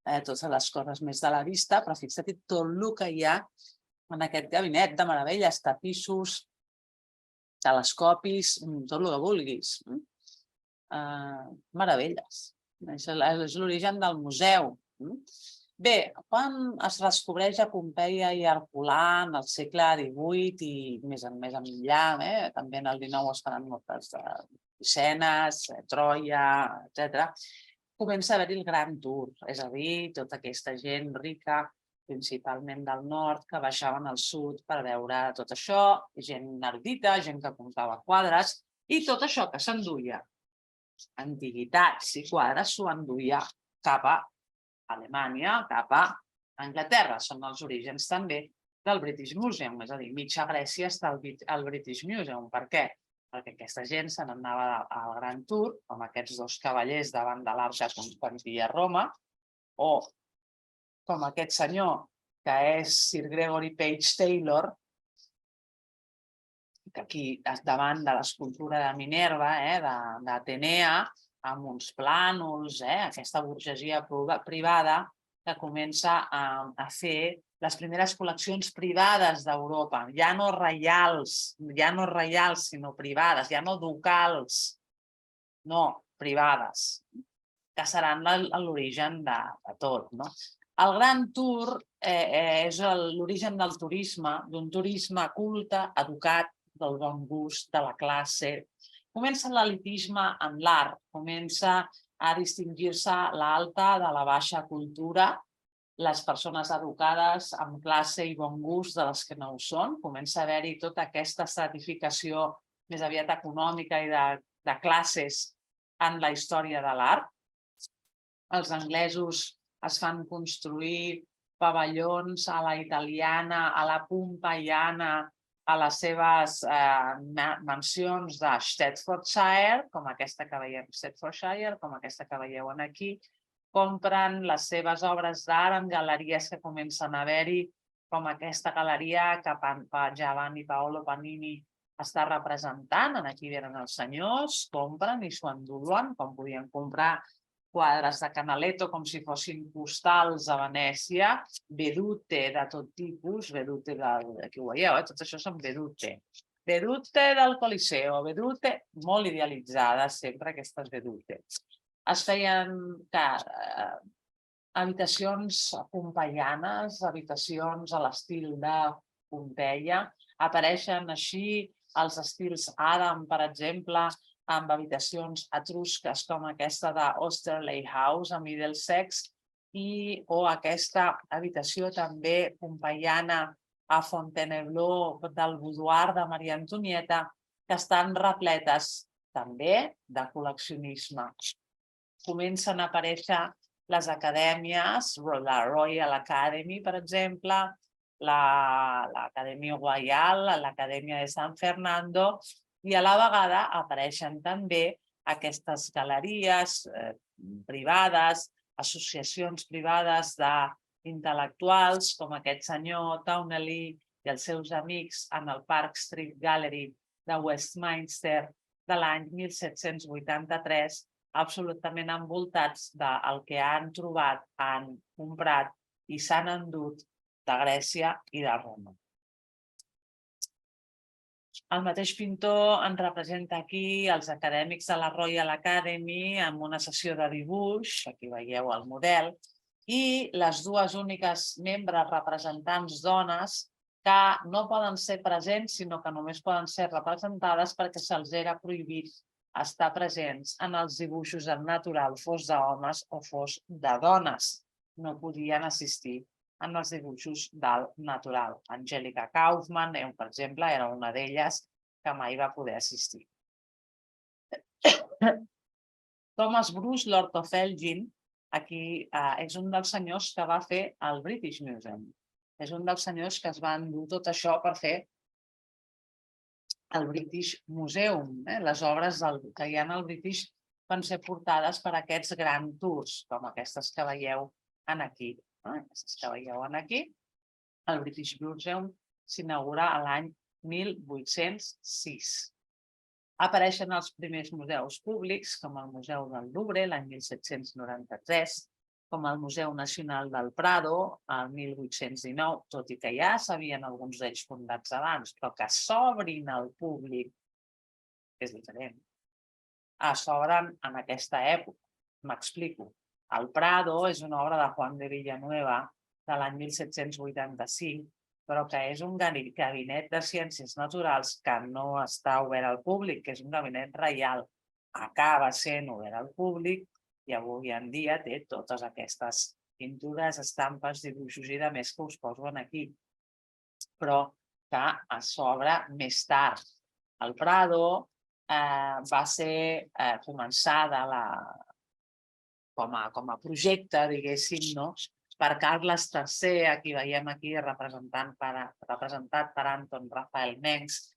Totes les coses més de la vista, però fixa't tot el que hi ha en aquest gabinet de meravelles, tapissos, telescopis, tot el que vulguis. Meravelles. És l'origen del museu. Bé, quan es descobreix a Pompeia i Herculà en el segle XVIII i més enllà, també en el XIX es faran moltes escenes, Troia, etc., comença a haver-hi el Gran Tour, és a dir, tota aquesta gent rica, principalment del nord, que baixaven al sud per veure tot això, gent erudita, gent que comprava quadres, i tot això que s'enduia, antiguitats i quadres, s'ho enduia cap a Alemanya, cap a Anglaterra. Són els orígens també del British Museum, és a dir, mitja Grècia està al British Museum. Per què? Perquè aquesta gent se n'anava al Gran Tour, com aquests dos cavallers davant de l'Arc de Constantí a Roma, o com aquest senyor, que és Sir Gregory Page Taylor, que aquí davant de l'escultura de Minerva, d'Atenea, amb uns plànols, aquesta burgesia privada que comença a fer les primeres col·leccions privades d'Europa, ja no reials, sinó privades, ja no ducals, no, privades, que seran l'origen de tot. El Gran Tour és l'origen del turisme, d'un turisme culte, educat, del bon gust, de la classe. Comença l'elitisme en l'art, comença a distingir-se l'alta de la baixa cultura, les persones educades amb classe i bon gust de les que no ho són. Comença a haver-hi tota aquesta estratificació més aviat econòmica i de classes en la història de l'art. Els anglesos es fan construir pavellons a la italiana, a la pompeiana, a les seves mansions de Staffordshire, com aquesta que veieu aquí, compren les seves obres d'art en galeries que comencen a haver-hi, com aquesta galeria que Giovanni Paolo Panini està representant. Aquí venen els senyors, compren i s'ho enduen, com podien comprar quadres de Canaletto com si fossin postals a Venècia, vedute de tot tipus, vedute aquí ho veieu, tot això són vedute. Vedute del Coliseo, vedute molt idealitzades sempre aquestes vedute. Es feien habitacions pompeianes, habitacions a l'estil de Pompeia, apareixen així els estils Adam, per exemple, amb habitacions etrusques com aquesta d'Osterley House a Middlesex o aquesta habitació també pompeiana a Fontainebleau del boudoir de Maria Antonieta, que estan repletes també de col·leccionisme. Comencen a aparèixer les acadèmies, la Royal Academy, per exemple, l'Acadèmia Royal, l'Acadèmia de San Fernando, I a la vegada apareixen també aquestes galeries privades, associacions privades d'intel·lectuals, com aquest senyor Towneley i els seus amics en el Park Street Gallery de Westminster de l'any 1783, absolutament envoltats del que han trobat, han comprat i s'han endut de Grècia i de Roma. El mateix pintor ens representa aquí els acadèmics de la Royal Academy amb una sessió de dibuix, aquí veieu el model, i les dues úniques membres representants dones que no poden ser presents, sinó que només poden ser representades perquè se'ls era prohibit estar presents en els dibuixos en natural, fos d'homes o fos de dones. No podien assistir en els dibuixos del natural. Angelica Kauffman, per exemple, era una d'elles que mai va poder assistir. Thomas Bruce, Lord of Elgin, aquí és un dels senyors que va fer el British Museum. És un dels senyors que es va endur tot això per fer el British Museum. Les obres que hi ha al British van ser portades per aquests grans tours, com aquestes que veieu aquí. Aquestes que veieu aquí. El British Museum s'inaugura l'any 1806. Apareixen els primers museus públics, com el Museu del Louvre, l'any 1793, com el Museu Nacional del Prado, el 1819, tot i que ja s'havien alguns d'ells fundats abans, però que s'obrin al públic és diferent. S'obren en aquesta època. M'explico. El Prado és una obra de Juan de Villanueva de l'any 1785, però que és un gabinet de ciències naturals que no està obert al públic, que és un gabinet reial. Acaba sent obert al públic i avui en dia té totes aquestes pintures, estampes, dibuixos i de més que us poso aquí, però que s'obre més tard. El Prado va ser començada com a projecte, diguéssim, per Carles III, aquí veiem aquí representat per Anton Rafael Mengs.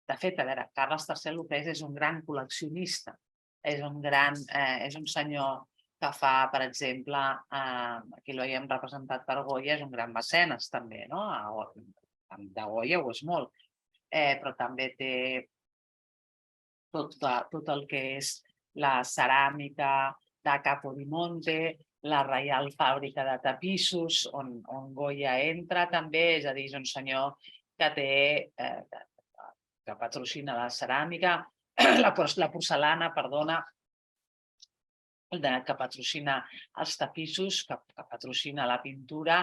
De fet, a veure, Carles III el que és un gran col·leccionista. És un senyor que fa, per exemple, aquí el veiem representat per Goya, és un gran mecenes també, no? De Goya ho és molt, però també té tot el que és la ceràmica de Capodimonte, la Reial Fàbrica de Tapissos, on Goya entra també, és a dir, és un senyor que patrocina la ceràmica, la porcellana, perdona, que patrocina els tapissos, que patrocina la pintura,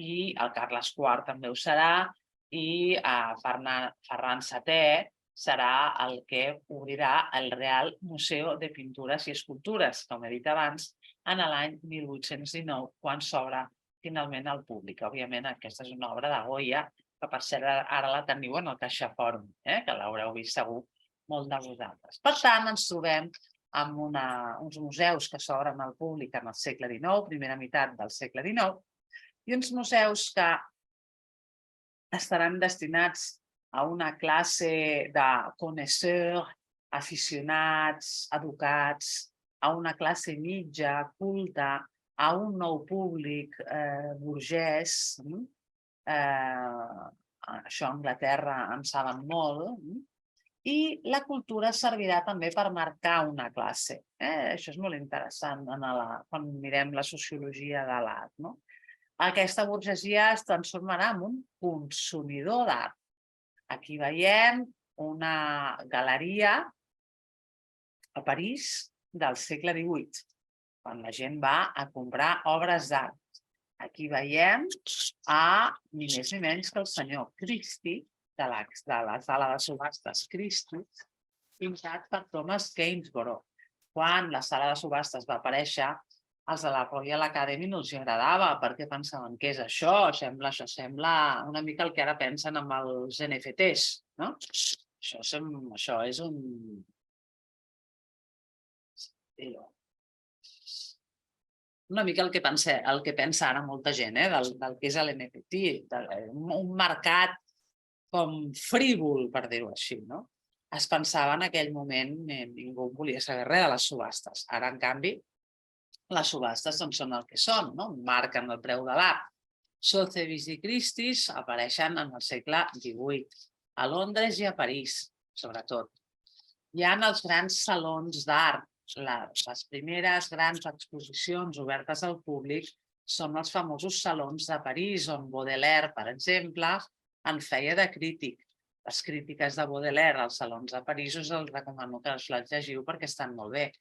i el Carles IV també ho serà, i Ferran VII serà el que obrirà el Real Museu de Pintures i Escultures, com he dit abans, en l'any 1819, quan s'obre finalment al públic. Òbviament, aquesta és una obra de Goya, que per cert ara la teniu en el CaixaForum, que l'haureu vist segur molt de vosaltres. Per tant, ens trobem amb uns museus que s'obren al públic en el segle XIX, primera meitat del segle XIX, i uns museus que estaran destinats a una classe de connoisseurs, aficionats, educats, a una classe mitja, culta, a un nou públic burgès. Això a Anglaterra en saben molt. I la cultura servirà també per marcar una classe. Això és molt interessant quan mirem la sociologia de l'art. Aquesta burgesia es transformarà en un consumidor d'art. Aquí veiem una galeria a París del segle XVIII, quan la gent va a comprar obres d'art. Aquí veiem ni més ni menys que el senyor Christie, de la sala de subhastes Christie, pintat per Thomas Gainsborough. Quan la sala de subhastes va aparèixer, els de la Royal Academy no els agradava, perquè pensaven, què és això? Això sembla una mica el que ara pensen amb els NFTs, no? Això és una mica el que pensa ara molta gent, del que és l'NFT, un mercat com frívol, per dir-ho així, no? es pensava en aquell moment, ningú volia saber res de les subhastes. Ara, en canvi, les subhastes són el que són, marquen el preu de l'art. Sotheby's i Christie's apareixen en el segle XVIII, a Londres i a París, sobretot. Hi ha els grans salons d'art. Les primeres grans exposicions obertes al públic són els famosos salons de París, on Baudelaire, per exemple, en feia de crític. Les crítiques de Baudelaire als salons de París us els recomano que les llegiu perquè estan molt bé.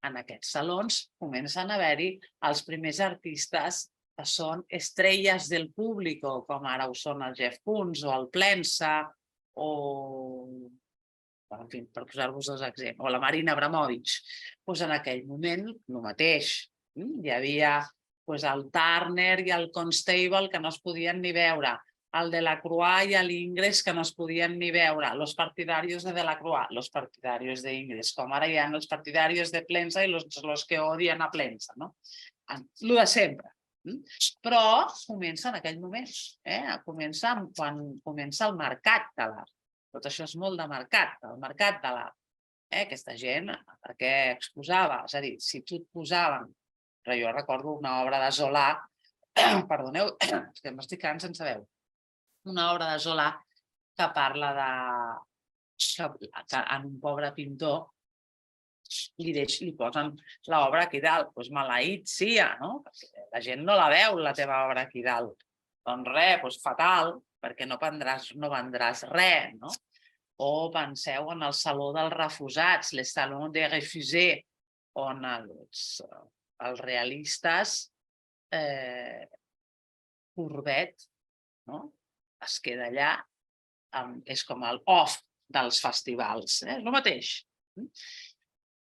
En aquests salons comencen a haver-hi els primers artistes que són estrelles del públic, com ara ho són el Jeff Koons o el Plensa, o, en fi, per posar-vos dos exemples, o la Marina Abramovic. En aquell moment, el mateix. Hi havia el Turner i el Constable, que no es podien ni veure, el Delacroix i l'Ingres, que no es podien ni veure, los partidarios de Delacroix, los partidarios de Ingres, com ara hi ha els partidarios de Plensa i los que odien a Plensa. Lo de sempre. Però comença en aquell moment, comença quan comença el mercat de l'art. Tot això és molt de mercat, el mercat de l'art. Aquesta gent, per què exposava? És a dir, si tu et posaven, però jo recordo una obra de Zola, perdoneu, és que m'estic quedant sense veu, una obra de Zola que parla que en un pobre pintor li posen l'obra aquí dalt. Doncs maleït sia, no? Perquè la gent no la veu, la teva obra aquí dalt. Doncs res, fatal, perquè no vendràs res, no? O penseu en el Saló dels Refusats, le Salon des Refusés, on els realistes Courbet es queda allà, és com el off dels festivals, és el mateix.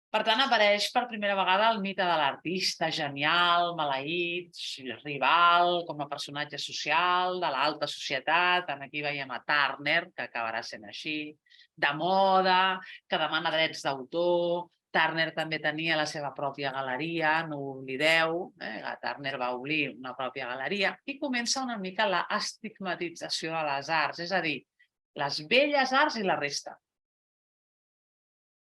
Per tant, apareix per primera vegada el mite de l'artista genial, maleït, rival, com a personatge social, de l'alta societat. Aquí veiem a Turner, que acabarà sent així, de moda, que demana drets d'autor. Turner també tenia la seva pròpia galeria, no ho oblideu. Turner va obrir una pròpia galeria i comença una mica l'estigmatització de les arts, és a dir, les belles arts i la resta.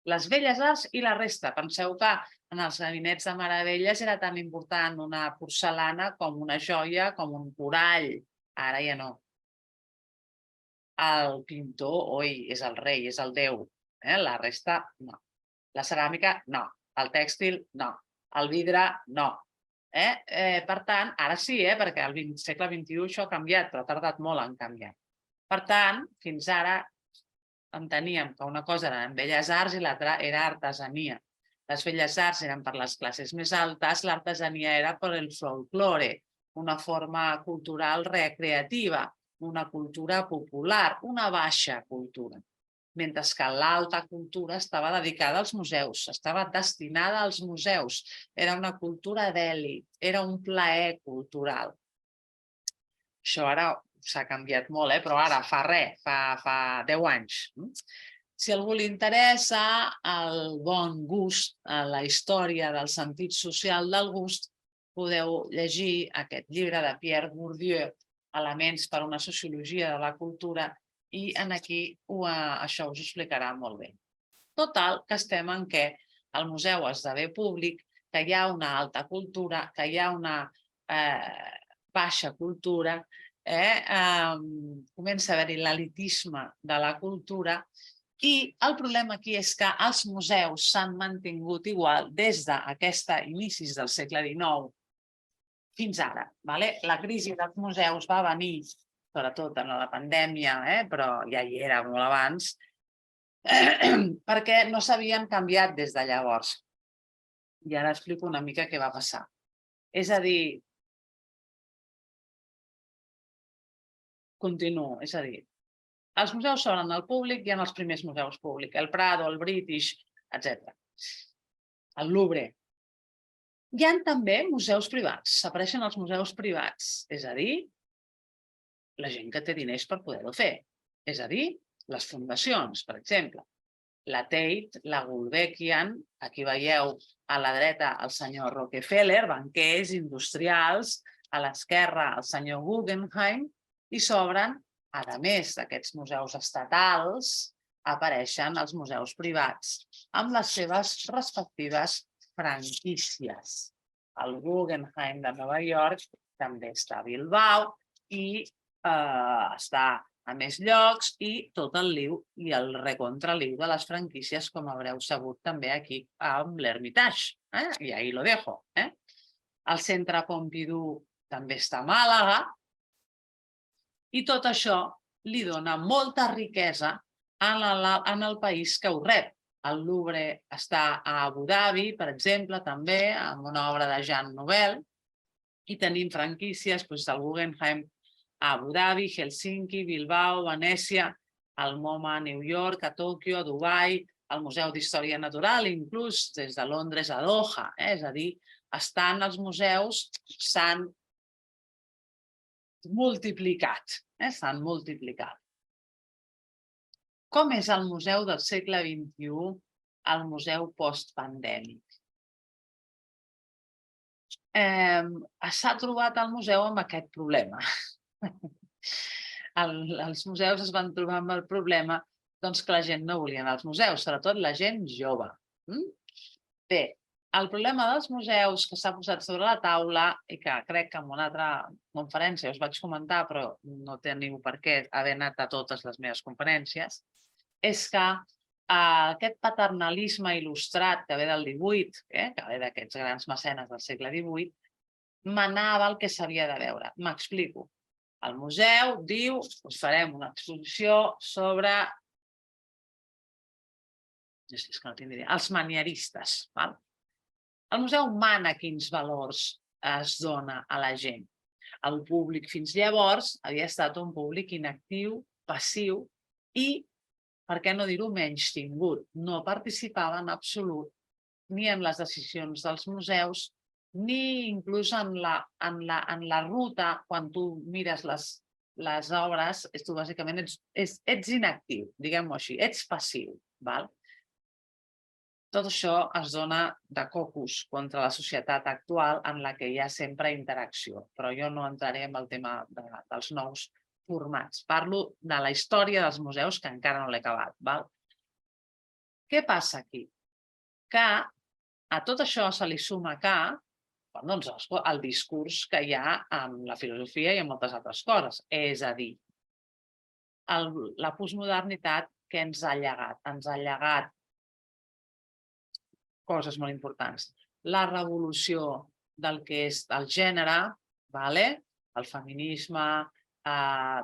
Les belles arts i la resta. Penseu que en els gabinets de meravelles era tan important una porcellana com una joia, com un corall. Ara ja no. El pintor, oi, és el rei, és el déu. La resta, no. La ceràmica, no. El tèxtil, no. El vidre, no. Per tant, ara sí, perquè al segle XXI això ha canviat, però ha tardat molt en canviar. Per tant, fins ara enteníem que una cosa eren belles arts i l'altra era artesania. Les belles arts eren per les classes més altes, l'artesania era per el folklore, una forma cultural recreativa, una cultura popular, una baixa cultura. Mentre que l'alta cultura estava dedicada als museus, estava destinada als museus. Era una cultura d'èlit, era un plaer cultural. Això ara s'ha canviat molt, però ara fa res, fa 10 anys. Si a algú li interessa el bon gust, la història del sentit social del gust, podeu llegir aquest llibre de Pierre Bourdieu, Elements per a una sociologia de la cultura, i aquí això us ho explicarà molt bé. Total, que estem en què el museu esdevé públic, que hi ha una alta cultura, que hi ha una baixa cultura, comença a haver-hi l'elitisme de la cultura i el problema aquí és que els museus s'han mantingut igual des d'aquests inicis del segle XIX fins ara. La crisi dels museus va venir, sobretot en la pandèmia, però ja hi era molt abans, perquè no s'havien canviat des de llavors. I ara explico una mica què va passar. És a dir, continuo, és a dir, els museus s'obren al públic, hi ha els primers museus públics, el Prado, el British, etc. El Louvre. Hi ha també museus privats, s'apareixen els museus privats, és a dir, la gent que té diners per poder-ho fer, és a dir, les fundacions, per exemple. La Tate, la Gulbenkian, aquí veieu a la dreta el senyor Rockefeller, banquers, industrials, a l'esquerra el senyor Guggenheim, i s'obren, a més d'aquests museus estatals, apareixen els museus privats amb les seves respectives franquícies. El Guggenheim de Nova York també està a Bilbao i està a més llocs i tot el liu i el recontraliu de les franquícies, com haureu sabut també aquí amb l'Hermitage. I ahí lo dejo. El Centre Pompidou també està a Màlaga i tot això li dona molta riquesa en el país que ho rep. El Louvre està a Abu Dhabi, per exemple, també, amb una obra de Jean Nouvel, i tenim franquícies, el Guggenheim a Abu Dhabi, Helsinki, Bilbao, Venècia, el MoMA a New York, a Tòquio, a Dubai, el Museu d'Història Natural, inclús des de Londres a Doha. És a dir, els museus s'han multiplicat. S'han multiplicat. Com és el museu del segle XXI, el museu postpandèmic? S'ha trobat el museu amb aquest problema. Els museus es van trobar amb el problema que la gent no volia anar als museus, sobretot la gent jove. Bé, el problema dels museus que s'ha posat sobre la taula i que crec que en una altra conferència us vaig comentar, però no teniu per què haver anat a totes les meves conferències, és que aquest paternalisme il·lustrat que ve del 18, que ve d'aquests grans mecenes del segle XVIII, manava el que s'havia de veure. M'explico. El museu diu que farem una exposició sobre els manieristes. El museu mana quins valors es dona a la gent. El públic fins llavors havia estat un públic inactiu, passiu i, per què no dir-ho, menystingut. No participava en absolut ni en les decisions dels museus, ni inclús en la ruta, quan tu mires les obres, tu bàsicament ets inactiu, diguem-ho així, ets passiu. Tot això es dona de cocos contra la societat actual en la que hi ha sempre interacció, però jo no entraré en el tema dels nous formats. Parlo de la història dels museus, que encara no l'he acabat. Què passa aquí? Que a tot això se li suma el discurs que hi ha amb la filosofia i amb moltes altres coses. És a dir, la postmodernitat que ens ha llegat? Ens ha llegat coses molt importants. La revolució del que és el gènere, el feminisme,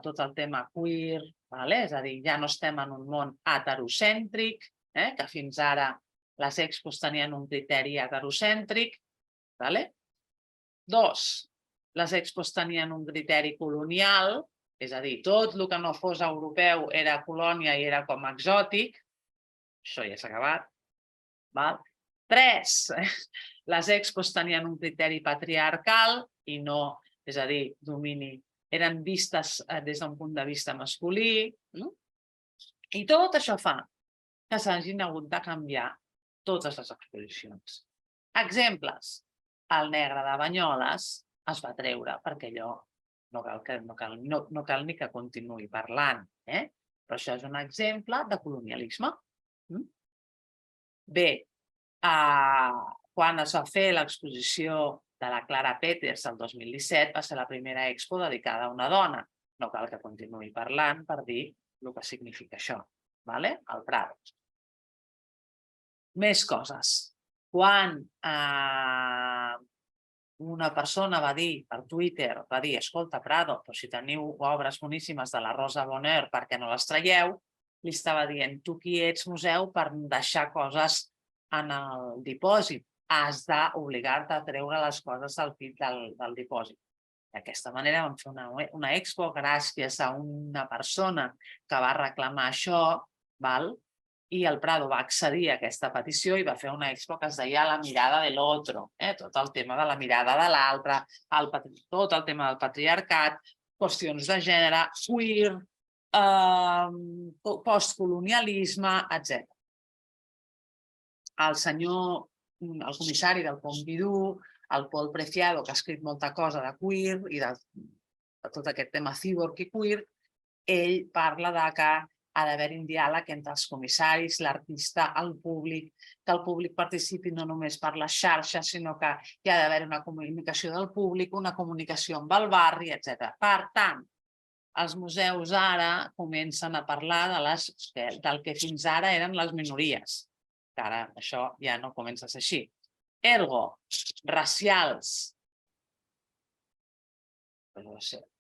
tot el tema queer, és a dir, ja no estem en un món heterocèntric, que fins ara les expos tenien un criteri heterocèntric. 2, les expos tenien un criteri colonial, és a dir, tot el que no fos europeu era colònia i era com exòtic. Això ja s'ha acabat. 3, les expos tenien un criteri patriarcal i no, és a dir, domini, eren vistes des d'un punt de vista masculí. I tot això fa que s'hagin hagut de canviar totes les exposicions. Exemples. El negre de Banyoles es va treure perquè allò no cal ni que continuï parlant. Però això és un exemple de colonialisme. Bé, quan es va fer l'exposició de la Clara Peters el 2017, va ser la primera expo dedicada a una dona. No cal que continuï parlant per dir el que significa això. El Prado. Més coses. Quan una persona va dir per Twitter, escolta, Prado, però si teniu obres boníssimes de la Rosa Bonheur, per què no les traieu? Li estava dient, tu qui ets, museu, per deixar coses en el dipòsit? Has d'obligar-te a treure les coses del dipòsit. D'aquesta manera vam fer una expo gràcies a una persona que va reclamar això, i el Prado va accedir a aquesta petició i va fer una expo que es deia La mirada de l'otro. Tot el tema de la mirada de l'altre, tot el tema del patriarcat, qüestions de gènere, queer, postcolonialisme, etc. El comissari del Pompidou, el Paul Preciado, que ha escrit molta cosa de queer i de tot aquest tema cyborg i queer, ell parla que ha d'haver-hi un diàleg entre els comissaris, l'artista, el públic, que el públic participi no només per les xarxes, sinó que hi ha d'haver una comunicació del públic, una comunicació amb el barri, etc. Per tant, els museus ara comencen a parlar del que fins ara eren les minories, que ara això ja no comença a ser així. Ergo, racials,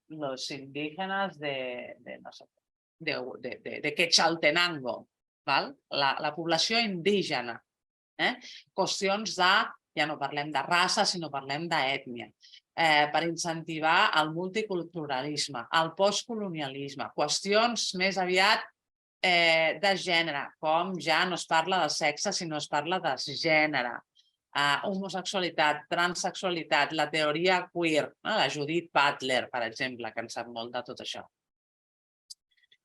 los indígenas de Quetzaltenango, la població indígena. Qüestions de, ja no parlem de raça, sinó parlem d'ètnia, per incentivar el multiculturalisme, el postcolonialisme, qüestions més aviat de gènere, com ja no es parla de sexe, sinó es parla de gènere, homosexualitat, transsexualitat, la teoria queer, la Judith Butler, per exemple, que en sap molt de tot això.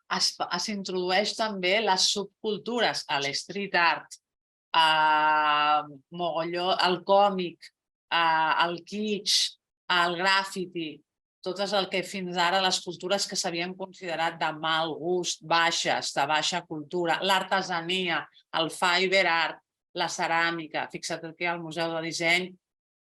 S'introdueix també les subcultures, l'street art, el còmic, el kitsch, el graffiti, tot el que fins ara les cultures que s'havien considerat de mal gust, baixes, de baixa cultura, l'artesania, el fiber art, la ceràmica. Fixa't aquí al Museu de Disseny.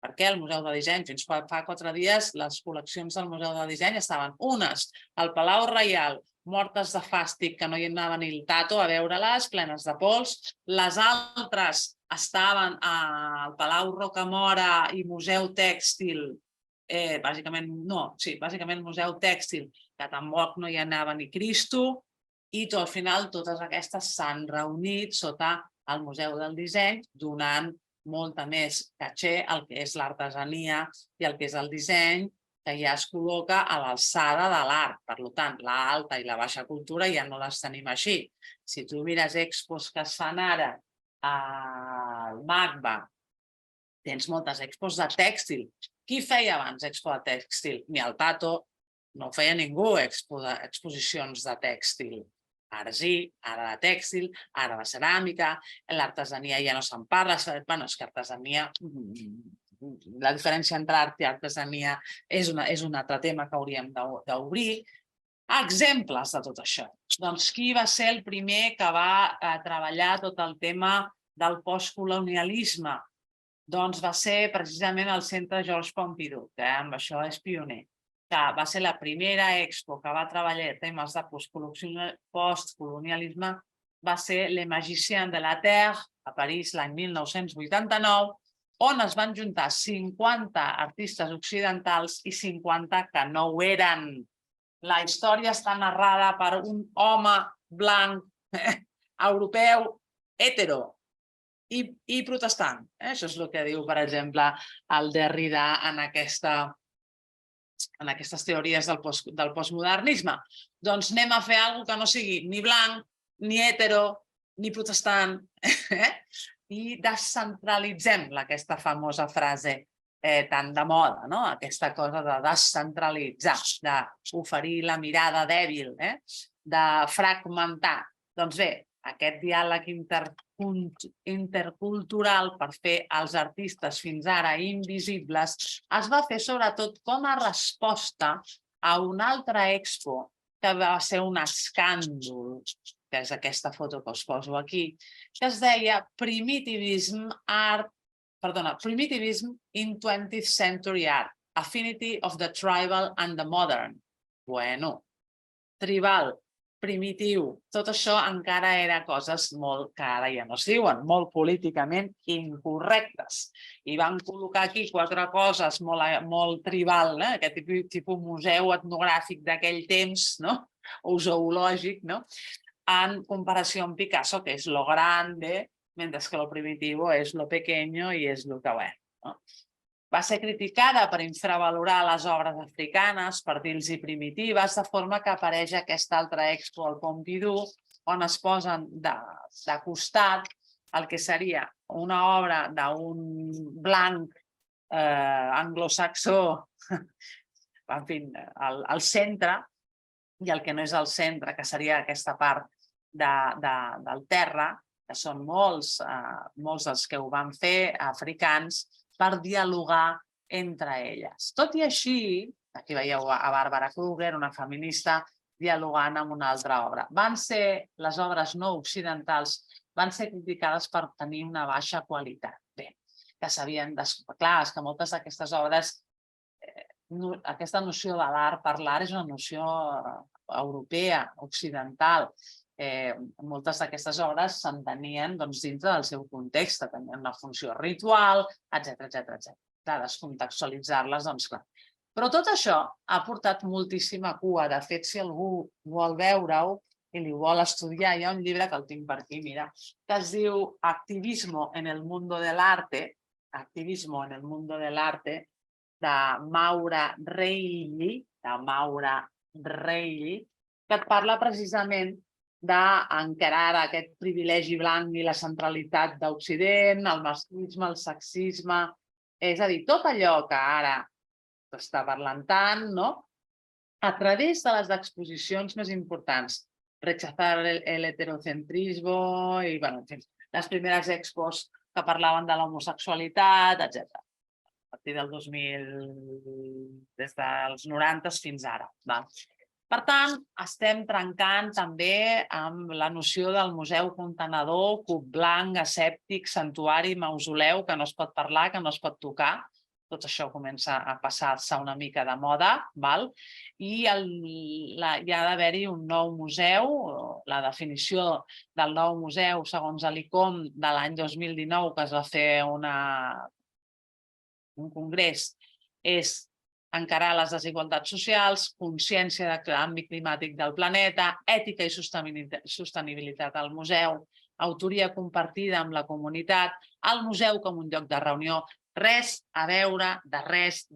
Per què el Museu de Disseny? Fins fa 4 dies les col·leccions del Museu de Disseny estaven unes al Palau Reial, mortes de fàstic, que no hi anava ni el tato a veure-les, plenes de pols. Les altres estaven al Palau Rocamora i Museu Tèxtil, bàsicament Museu Tèxtil, que tampoc no hi anava ni Cristo, i al final totes aquestes s'han reunit sota el Museu del Disseny, donant molta més caché al que és l'artesania i el que és el disseny, que ja es col·loca a l'alçada de l'art. Per tant, l'alta i la baixa cultura ja no les tenim així. Si tu mires expos que es fan ara al MACBA, tens moltes expos de tèxtil. Qui feia abans expo de tèxtil? Ni el Tato, no feia ningú exposicions de tèxtil. Ara sí, ara de tèxtil, ara de ceràmica, l'artesania ja no se'n parla. Bé, és que artesania, la diferència entre art i artesania és un altre tema que hauríem d'obrir. Exemples de tot això. Doncs qui va ser el primer que va treballar tot el tema del postcolonialisme? Doncs va ser precisament el Centre Georges Pompidou, que amb això és pioner, que va ser la primera expo que va treballar temes de postcolonialisme, va ser Le Magicien de la Terre, a París l'any 1989, on es van juntar 50 artistes occidentals i 50 que no ho eren. La història està narrada per un home blanc, europeu, hetero i protestant. Això és el que diu, per exemple, el Derrida en aquestes teories del postmodernisme. Doncs anem a fer alguna cosa que no sigui ni blanc, ni hetero, ni protestant, i descentralitzem aquesta famosa frase tan de moda, aquesta cosa de descentralitzar, d'oferir la mirada dèbil, de fragmentar. Doncs bé, aquest diàleg intercultural per fer els artistes fins ara invisibles es va fer sobretot com a resposta a una altra expo que va ser un escàndol, que és aquesta foto que us poso aquí, que es deia Primitivism in 20th Century Art, Affinity of the Tribal and the Modern. Bueno, tribal, primitiu, tot això encara era coses molt, que ara ja no es diuen, molt políticament incorrectes. I van col·locar aquí 4 coses molt tribal, aquest tipus museu etnogràfic d'aquell temps, o zoològic, en comparació amb Picasso, que és lo grande, mentre que lo primitivo és lo pequeño i és lo que bueno. Va ser criticada per infravalorar les obres africanes, per dir-los primitives, de forma que apareix aquesta altra expo al Pompidou, on es posen de costat el que seria una obra d'un blanc anglosaxó, en fi, al centre, i el que no és al centre, que seria aquesta part del terra, que són molts els que ho van fer, africans, per dialogar entre elles. Tot i així, aquí veieu a Bàrbara Kruger, una feminista dialogant amb una altra obra. Les obres no occidentals van ser criticades per tenir una baixa qualitat. Bé, que s'havien clar, és que moltes d'aquestes obres, aquesta noció de l'art per l'art és una noció europea, occidental. Moltes d'aquestes obres s'entenien dintre del seu context, tenien una funció ritual, etc. Clar, descontextualitzar-les, doncs clar. Però tot això ha portat moltíssima cua. De fet, si algú vol veure-ho i li vol estudiar, hi ha un llibre que el tinc per aquí, mira, que es diu Activismo en el mundo del arte, Activismo en el mundo del arte, de Maura Reilly, que et parla precisament d'encarar aquest privilegi blanc i la centralitat d'Occident, el masclisme, el sexisme, és a dir, tot allò que ara s'està parlant tant, no? A través de les exposicions més importants, Rechazar el heterocentrismo i, bueno, en fi, les primeres expos que parlaven de l'homosexualitat, etc. A partir del 2000, des dels 90 fins ara. Per tant, estem trencant també amb la noció del museu contenedor, cub blanc, escèptic, santuari, mausoleu, que no es pot parlar, que no es pot tocar. Tot això comença a passar-se una mica de moda, i hi ha d'haver-hi un nou museu. La definició del nou museu, segons l'ICOM, de l'any 2019, que es va fer un congrés, és encarar les desigualtats socials, consciència del canvi climàtic del planeta, ètica i sostenibilitat al museu, autoria compartida amb la comunitat, el museu com un lloc de reunió. Res a veure de res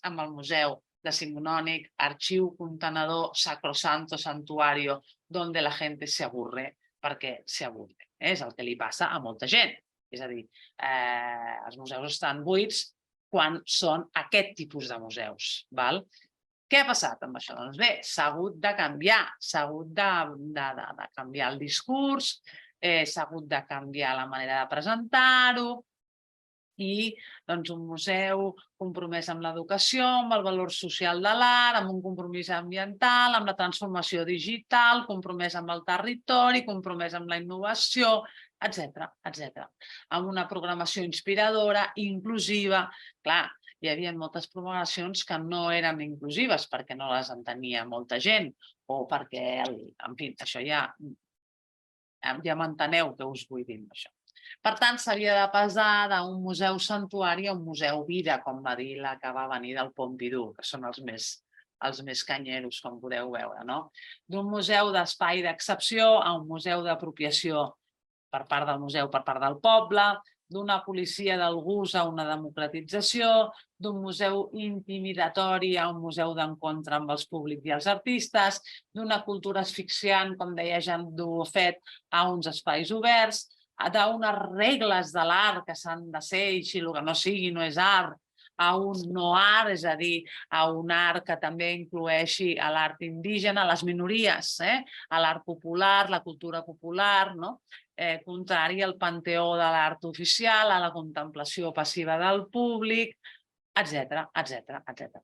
amb el museu decimonònic, arxiu, contenedor, sacrosanto, santuario, donde la gente se aburre perquè se aburre. És el que li passa a molta gent. És a dir, els museus estan buits quan són aquest tipus de museus. Què ha passat amb això? Doncs bé, s'ha hagut de canviar, s'ha hagut de canviar el discurs, s'ha hagut de canviar la manera de presentar-ho, i un museu compromès amb l'educació, amb el valor social de l'art, amb un compromís ambiental, amb la transformació digital, compromès amb el territori, compromès amb la innovació, etc. Amb una programació inspiradora, inclusiva. Clar, hi havia moltes programacions que no eren inclusives perquè no les entenia molta gent o perquè, en fi, això ja m'enteneu què us vull dir amb això. Per tant, s'havia de passar d'un museu santuari a un museu vida, com va dir la que va venir del Pompidou, que són els més canyeros, com podeu veure. D'un museu d'espai d'excepció a un museu d'apropiació per part del museu, per part del poble, d'una policia del gust a una democratització, d'un museu intimidatori a un museu d'encontre amb els públics i els artistes, d'una cultura asfixiant, com deia Jean Dubuffet, a uns espais oberts, d'unes regles de l'art que s'han de ser i si el que no sigui no és art, a un no art, és a dir, a un art que també incloeixi l'art indígena, les minories, a l'art popular, la cultura popular, contrari al panteó de l'art oficial, a la contemplació passiva del públic, etc.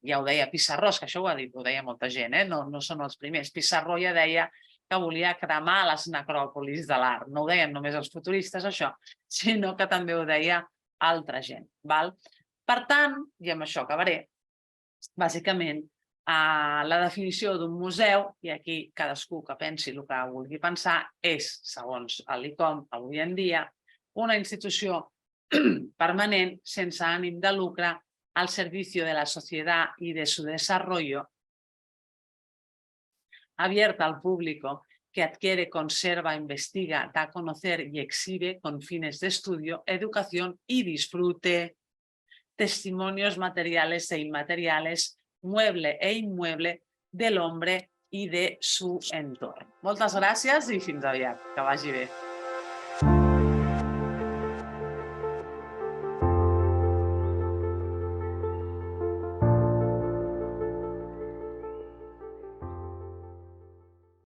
Ja ho deia Pissarro, que això ho deia molta gent, no són els primers. Pissarro ja deia que volia cremar les necròpolis de l'art. No ho deien només els futuristes, això, sinó que també ho deia altra gent. Per tant, i amb això acabaré, bàsicament, la definició d'un museu, i aquí cadascú que pensi el que vulgui pensar, és, segons l'ICOM avui en dia, una institució permanent sense ànim de lucre al servicio de la sociedad y de su desarrollo, abierta al público, que adquiere, conserva, investiga, da a conocer y exhibe con fines de estudio, educación y disfrute testimonios materiales e inmateriales, mueble e inmueble del hombre y de su entorn. Moltes gràcies i fins aviat. Que vagi bé.